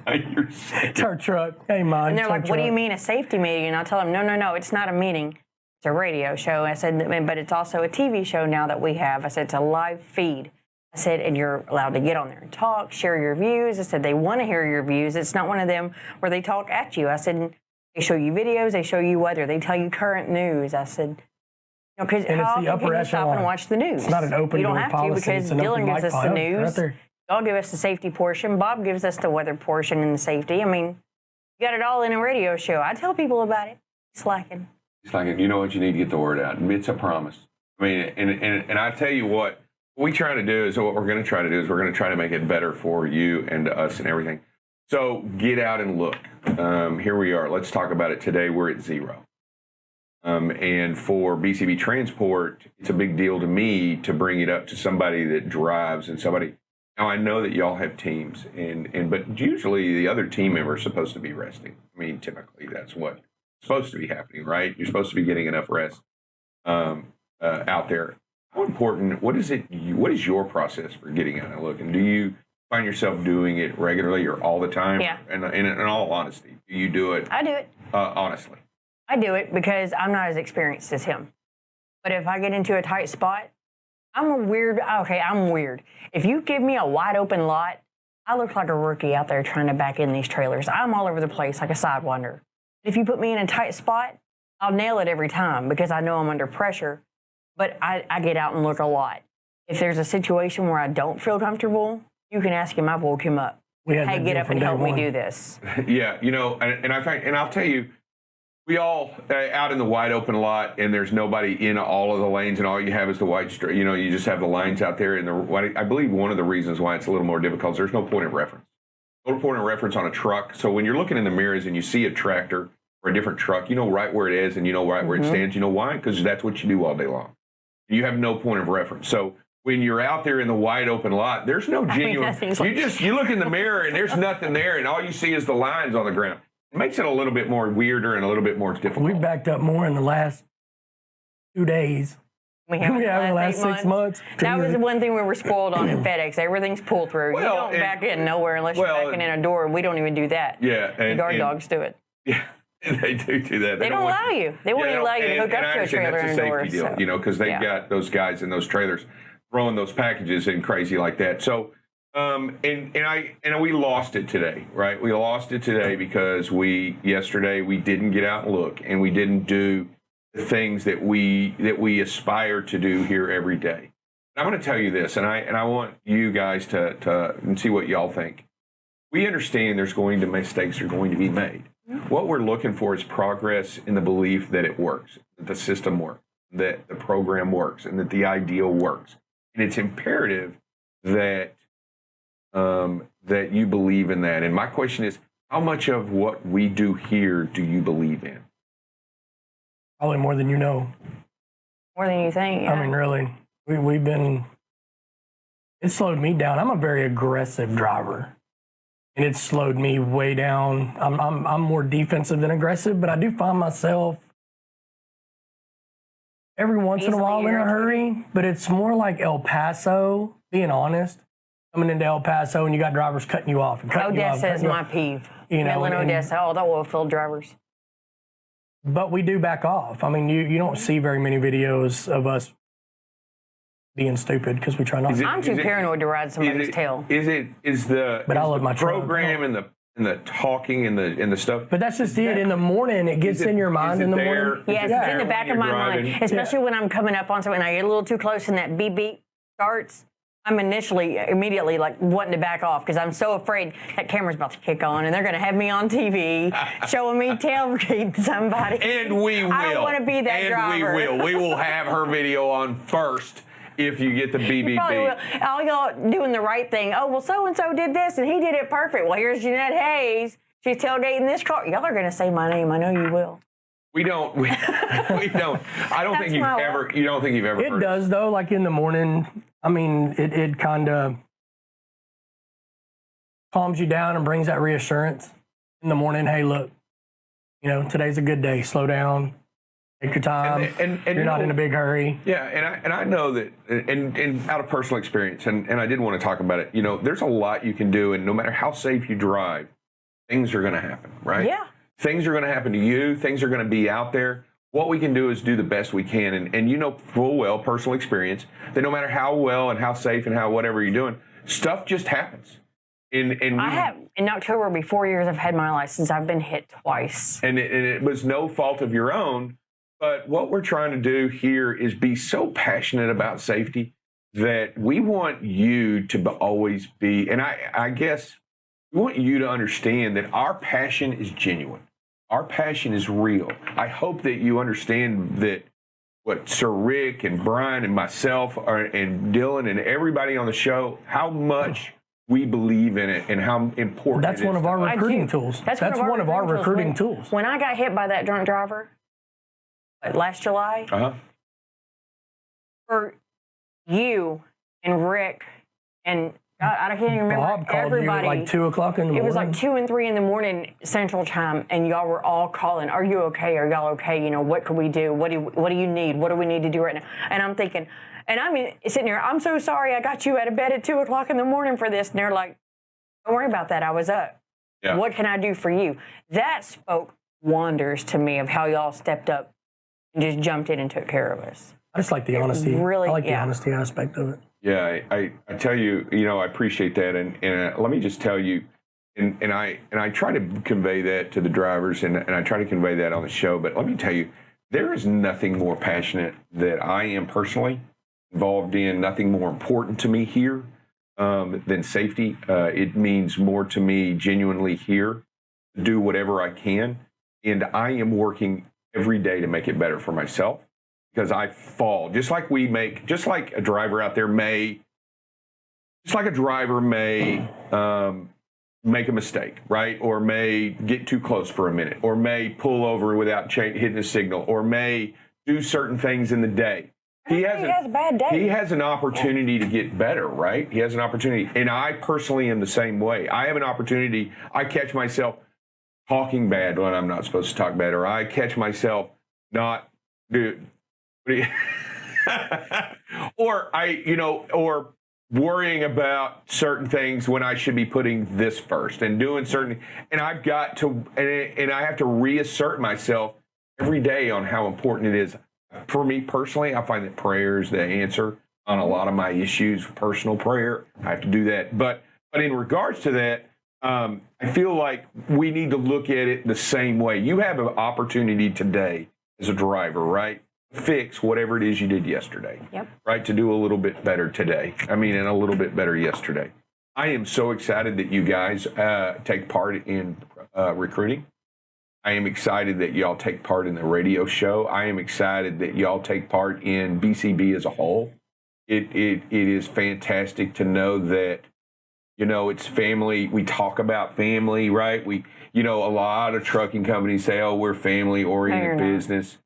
A: you're second.
F: It's our truck. Hey, man.
P: And they're like, what do you mean a safety meeting? And I tell them, no, it's not a meeting. It's a radio show. I said, but it's also a TV show now that we have. I said, it's a live feed. I said, and you're allowed to get on there and talk, share your views. I said, they want to hear your views. It's not one of them where they talk at you. I said, they show you videos, they show you weather, they tell you current news. I said, Because
F: And it's
P: how
F: the
P: often can
F: upper
P: you stop
F: echelon.
P: and watch the news?
F: It's not an open
P: You don't
F: door
P: have
F: policy,
P: to because
F: it's an open
P: Dylan gives
F: mic
P: us the
F: file.
P: news.
F: Right there.
P: Y'all give us the safety portion. Bob gives us the weather portion and the safety. I mean, you got it all in a radio show. I tell people about it. Slacking.
A: It's like, you know what, you need to get the word out. It's a promise. I mean, and I tell you what we try to do is what we're going to try to do is we're going to try to make it better for you and us and everything. So get out and look. Here we are. Let's talk about it today. We're at 0. And for BCB Transport, it's a big deal to me to bring it up to somebody that drives and somebody. Now, I know that y'all have teams, but usually the other team member is supposed to be resting. I mean, typically that's what's supposed to be happening, right? You're supposed to be getting enough rest out there. How important, what is your process for getting out and looking? Do you find yourself doing it regularly or all the time?
P: Yeah.
A: And in all honesty, do you do it?
P: I do it.
A: Honestly.
P: I do it because I'm not as experienced as him. But if I get into a tight spot, I'm weird. If you give me a wide open lot, I look like a rookie out there trying to back in these trailers. I'm all over the place like a sidewinder. If you put me in a tight spot, I'll nail it every time because I know I'm under pressure. But I get out and look a lot. If there's a situation where I don't feel comfortable, you can ask him. I've woke him up. Hey, get up and help me do this.
A: Yeah, and I'll tell you, we all out in the wide open lot, and there's nobody in all of the lanes, and all you have is the white strip. You just have the lines out there. And I believe one of the reasons why it's a little more difficult is there's no point of reference. No point of reference on a truck. So when you're looking in the mirrors and you see a tractor or a different truck, you know right where it is, and you know right where it stands. You know why? Because that's what you do all day long. You have no point of reference. So when you're out there in the wide open lot, there's no genuine. You look in the mirror and there's nothing there, and all you see is the lines on the ground. It makes it a little bit more weirder and a little bit more difficult.
F: We backed up more in the last 2 days.
P: We have in the last
F: 6 months.
P: That was the one thing we were spoiled on at FedEx. Everything's pull through. You don't back in nowhere unless you're backing in a door. We don't even do that.
A: Yeah,
P: the guard dogs do it.
A: Yeah, they do that.
P: They don't allow you. They won't allow you to hook up to a trailer
A: that's a
P: indoors.
A: safety deal, because they've got those guys in those trailers throwing those packages in crazy like that. So, and we lost it today, right? We lost it today because yesterday we didn't get out and look, and we didn't do the things that we aspire to do here every day. And I'm going to tell you this, and I want you guys to see what y'all think. We understand mistakes are going to be made. What we're looking for is progress in the belief that it works, that the system works, that the program works, and that the ideal works. And it's imperative that that you believe in that. And my question is, how much of what we do here do you believe in?
F: Probably more than you know.
P: More than you think. Yeah.
F: I mean, really, we've been. It slowed me down. I'm a very aggressive driver, and it slowed me way down. I'm more defensive than aggressive, but I do find myself every once in a while in a hurry. But it's more like El Paso. Being honest, coming into El Paso and you got drivers cutting you off. And cutting
P: Odessa
F: you off,
P: is my peeve. Midland, Odessa, all the oil field drivers.
F: But we do back off. I mean, you don't see very many videos of us being stupid because we try not to.
P: I'm too paranoid to ride somebody's tail.
A: Is the program and the talking and the stuff?
F: But that's just it. In the morning, it gets in your mind in the morning.
P: Yes, it's in the back of my mind, especially when I'm coming up on something and I get a little too close and that beep beep starts. I'm immediately like wanting to back off because I'm so afraid that camera's about to kick on and they're going to have me on TV showing me tailgate somebody.
A: And we will.
P: I don't want to be that driver.
A: And we will have her video on first if you get the BBB.
P: Probably will. All y'all doing the right thing. Oh, well, so-and-so did this and he did it perfect. Well, here's Jeanette Hayes. She's tailgating this car. Y'all are going to say my name. I know you will.
A: We don't. We don't. I don't think you've ever. You don't think you've ever.
F: It does though. Like in the morning, I mean, it kind of calms you down and brings that reassurance in the morning. Hey, look, today's a good day. Slow down. Take your time. And you're not in a big hurry.
A: Yeah, and I know that, and out of personal experience, and I did want to talk about it. There's a lot you can do, and no matter how safe you drive, things are going to happen, right?
P: Yeah.
A: Things are going to happen to you. Things are going to be out there. What we can do is do the best we can. And full well, personal experience, that no matter how well and how safe and how whatever you're doing, stuff just happens. I
P: have, in October, will be 4 years I've had my license. I've been hit twice.
A: And it was no fault of your own, But what we're trying to do here is be so passionate about safety that we want you to always be, and I guess we want you to understand that our passion is genuine. Our passion is real. I hope that you understand that what Sir Rick and Brian and myself and Dylan and everybody on the show, how much we believe in it and how important
Q: That's
A: it is.
Q: one of our recruiting tools. That's one of our recruiting tools.
P: When I got hit by that drunk driver last July, for you and Rick and God, I can't even remember.
Q: Bob called
P: everybody.
Q: you at like 2 o'clock in the morning.
P: It was like 2 and 3 in the morning Central Time, and y'all were all calling. Are you okay? Are y'all okay? You know, what can we do? What do you need? What do we need to do right now? And I'm thinking, and I'm sitting here. I'm so sorry. I got you out of bed at 2 o'clock in the morning for this. And they're like, don't worry about that. I was up.
A: Yeah.
P: What can I do for you? That spoke wonders to me of how y'all stepped up and just jumped in and took care of us.
Q: I just like the honesty.
P: Really,
Q: I like the honesty aspect of it.
A: Yeah, I tell you, I appreciate that, and let me just tell you, and I try to convey that to the drivers, and I try to convey that on the show. But let me tell you, there is nothing more passionate that I am personally involved in, nothing more important to me here than safety. It means more to me genuinely here to do whatever I can, and I am working every day to make it better for myself. Because I fall, just like a driver out there may make a mistake, right? Or may get too close for a minute, or may pull over without hitting a signal, or may do certain things in the day. He has
P: a bad day.
A: He has an opportunity to get better, right? He has an opportunity. And I personally am the same way. I have an opportunity. I catch myself talking bad when I'm not supposed to talk bad, or I catch myself not or worrying about certain things when I should be putting this first and doing certain, and I've got to, and I have to reassert myself every day on how important it is. For me personally, I find that prayer is the answer on a lot of my issues. Personal prayer, I have to do that. But in regards to that, I feel like we need to look at it the same way. You have an opportunity today as a driver, right? Fix whatever it is you did yesterday, right? To do a little bit better today. And a little bit better yesterday. I am so excited that you guys take part in recruiting. I am excited that y'all take part in the radio show. I am excited that y'all take part in BCB as a whole. It is fantastic to know that, it's family. We talk about family, right? A lot of trucking companies say, oh, we're family-oriented business.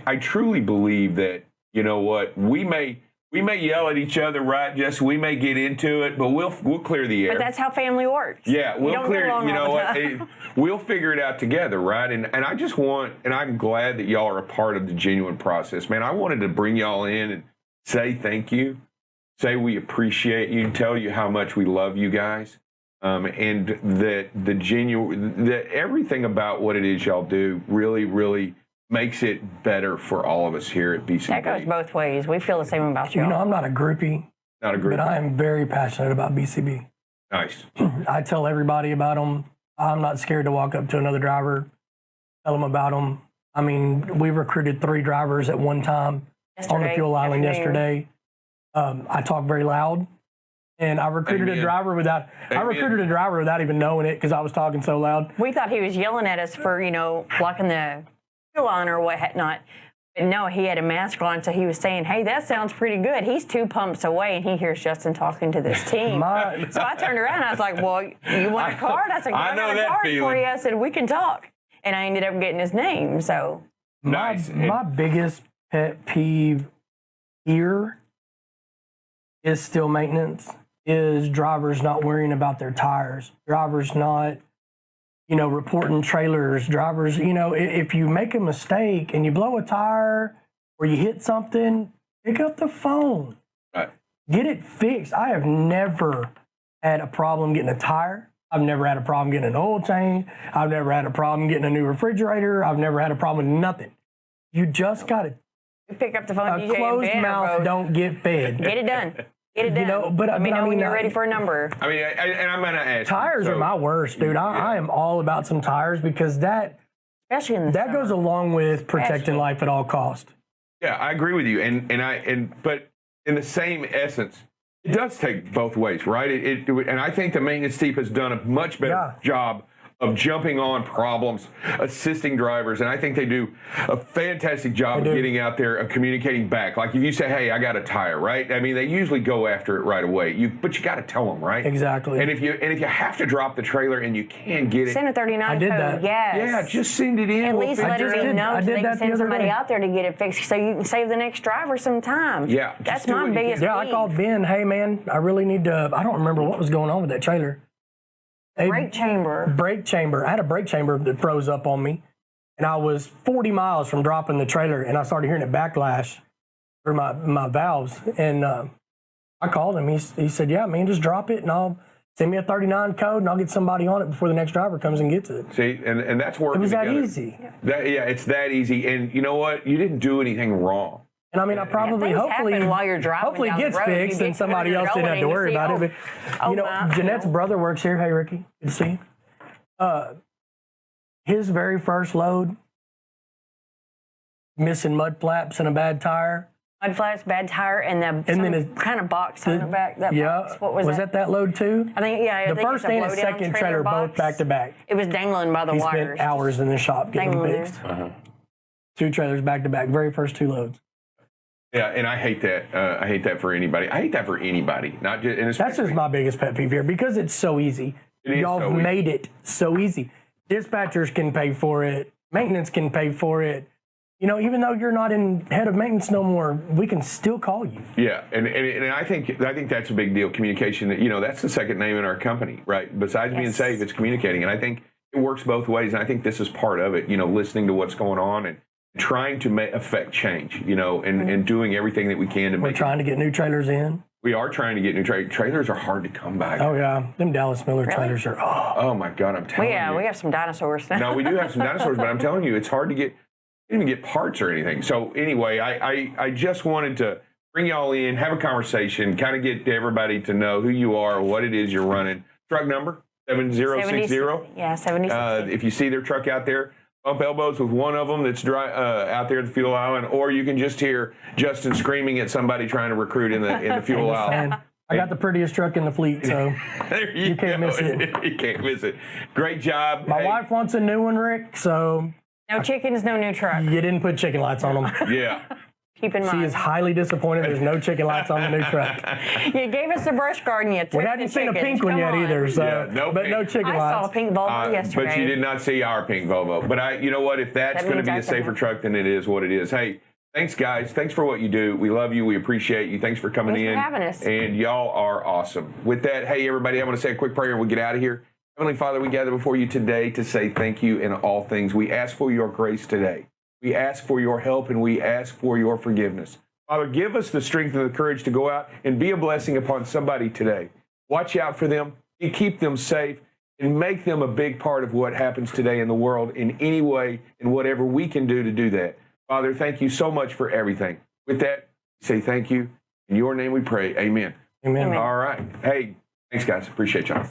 A: I truly believe that, we may yell at each other, right? Just we may get into it, but we'll clear the air.
P: But that's how family works.
A: Yeah, we'll clear it. We'll figure it out together, right? And I just want, and I'm glad that y'all are a part of the genuine process, man. I wanted to bring y'all in and say thank you, say we appreciate you, tell you how much we love you guys, and that that everything about what it is y'all do really, really makes it better for all of us here at BCB.
P: That goes both ways. We feel the same about you.
Q: I'm not a groupie. But I am very passionate about BCB.
A: Nice.
Q: I tell everybody about them. I'm not scared to walk up to another driver, tell them about them. We recruited 3 drivers at one time on the fuel island yesterday. I talk very loud, and I recruited a driver without even knowing it because I was talking so loud.
P: We thought he was yelling at us for blocking the fuel line or whatnot. But no, he had a mask on, so he was saying, hey, that sounds pretty good. He's 2 pumps away, and he hears Justin talking to this team. So I turned around, and I was like, well, you want a card? I said, I got a card for you. I said, we can talk. And I ended up getting his name, so.
A: Nice.
Q: My biggest pet peeve here is still maintenance, is drivers not worrying about their tires, drivers not reporting trailers, drivers, if you make a mistake and you blow a tire or you hit something, pick up the phone.
A: Right.
Q: Get it fixed. I have never had a problem getting a tire. I've never had a problem getting an oil change. I've never had a problem getting a new refrigerator. I've never had a problem with nothing. You just got to
P: pick up the phone.
Q: A closed mouth don't get fed.
P: Get it done. Get it done.
Q: Let
P: me know when you're ready for a number.
A: And I'm going to ask.
Q: Tires are my worst, dude. I am all about some tires because that
P: especially in the
Q: That
P: summer.
Q: goes along with protecting
P: Especially.
Q: life at all cost.
A: Yeah, I agree with you, but in the same essence, it does take both ways, right? And I think the maintenance team has done a much better job of jumping on problems, assisting drivers, and I think they do a fantastic job of getting out there and communicating back. Like if you say, "Hey, I got a tire," right? I mean, they usually go after it right away. But you got to tell them, right?
Q: Exactly.
A: And if you have to drop the trailer and you can get it,
P: Send a 39
Q: I did
P: code.
Q: that.
P: Yes.
A: yeah, just send it in.
P: At
A: We'll
P: least
A: figure
P: let
A: it
P: them
A: out.
P: know
Q: I
P: so
Q: did
P: they
Q: that
P: can
Q: the
P: send
Q: other
P: somebody
Q: day.
P: out there to get it fixed so you can save the next driver some time.
A: Yeah, just
P: That's
A: do
P: my
A: what you
P: biggest
A: can.
Q: Yeah, I
P: thing.
Q: called Ben. Hey, man, I really need to. I don't remember what was going on with that trailer. Hey,
P: Brake chamber.
Q: Brake chamber. I had a brake chamber that froze up on me, and I was 40 miles from dropping the trailer, and I started hearing it backlash through my valves. And I called him. He said, "Yeah, man, just drop it, and I'll send me a 39 code, and I'll get somebody on it before the next driver comes and gets it."
A: See, and that's working.
Q: It was that
A: together.
Q: easy.
A: It's that easy. And you know what? You didn't do anything wrong.
Q: And I mean, I probably,
P: things
Q: hopefully,
P: happen while you're driving
Q: hopefully it
P: down the
Q: gets
P: road. You
Q: fixed,
P: get
Q: and somebody
P: to
Q: else didn't have to
P: going
Q: worry
P: and
Q: about
P: you
Q: it.
P: see,
Q: But you know,
P: my,
Q: Jeanette's brother works here. Hey, Ricky, good to see you. His very first load, missing mud flaps and a bad tire.
P: Mud flats, bad tire, and
Q: then it-
P: kind of box on the back. That box. What was that?
Q: that load too?
P: I think, yeah. I
Q: The
P: think
Q: first
P: it's a
Q: and the
P: blowdown
Q: second trailer both
P: box.
Q: back to back.
P: It was dangling by the
Q: He
P: wires.
Q: spent hours in the shop getting them
P: Dangling
Q: fixed.
P: there.
Q: Two trailers back to back, very first two loads.
A: Yeah, and I hate that. I hate that for anybody. I hate that for anybody. Not just. And
Q: That's just my biggest pet peeve here because it's so easy.
A: It is
Q: Y'all
A: so
Q: have
A: easy.
Q: made it so easy. Dispatchers can pay for it. Maintenance can pay for it. You know, even though you're not in head of maintenance no more, we can still call you.
A: Yeah, and I think that's a big deal. Communication. You know, that's the second name in our company, right? Besides being safe, it's communicating, and I think it works both ways. And I think this is part of it. You know, listening to what's going on and trying to affect change. You know, and doing everything that we can to
Q: We're
A: make.
Q: trying to get new trailers in.
A: We are trying to get new trailers. Trailers are hard to come by.
Q: Oh yeah, them Dallas Miller
P: Really?
Q: trailers are.
A: Oh my God, I'm telling you.
P: We have some dinosaurs now.
A: No, we do have some dinosaurs, but I'm telling you, it's hard to get. You can't even get parts or anything. So anyway, I just wanted to bring y'all in, have a conversation, kind of get everybody to know who you are, what it is you're running. Truck number 7060.
P: Yeah, 7060.
A: If you see their truck out there, bump elbows with one of them that's out there at the fuel island, or you can just hear Justin screaming at somebody trying to recruit in the fuel island.
Q: I got the prettiest truck in the fleet, so
A: There
Q: you can't
A: go.
Q: miss it.
A: You can't miss it. Great job.
Q: My
A: Hey,
Q: wife wants a new one, Rick. So
P: No chickens, no new truck.
Q: you didn't put chicken lights on them.
A: Yeah.
P: Keep in
Q: She
P: mind.
Q: is highly disappointed. There's no chicken lights on the new truck.
P: You gave us the brush guard and you took
Q: We hadn't
P: the
Q: seen a
P: chickens.
Q: pink one
P: Come
Q: yet
P: on.
Q: either. So,
A: Yeah, no
Q: but
A: pink.
Q: no chicken
P: I
Q: lights.
P: saw a pink Volvo yesterday.
A: But you did not see our pink Volvo. But you know what? If that's
P: That
A: going to
P: means
A: be
P: I
A: a
P: can
A: safer
P: have-
A: truck, then it is what it is. Hey, thanks, guys. Thanks for what you do. We love you. We appreciate you. Thanks for coming
P: Thanks for
A: in.
P: having us.
A: And y'all are awesome. With that, hey, everybody, I'm going to say a quick prayer and we'll get out of here. Heavenly Father, we gather before you today to say thank you in all things. We ask for your grace today. We ask for your help and we ask for your forgiveness. Father, give us the strength and the courage to go out and be a blessing upon somebody today. Watch out for them and keep them safe and make them a big part of what happens today in the world in any way and whatever we can do to do that. Father, thank you so much for everything. With that, say thank you. In your name we pray. Amen.
Q: Amen.
A: All right. Hey, thanks, guys. Appreciate y'all.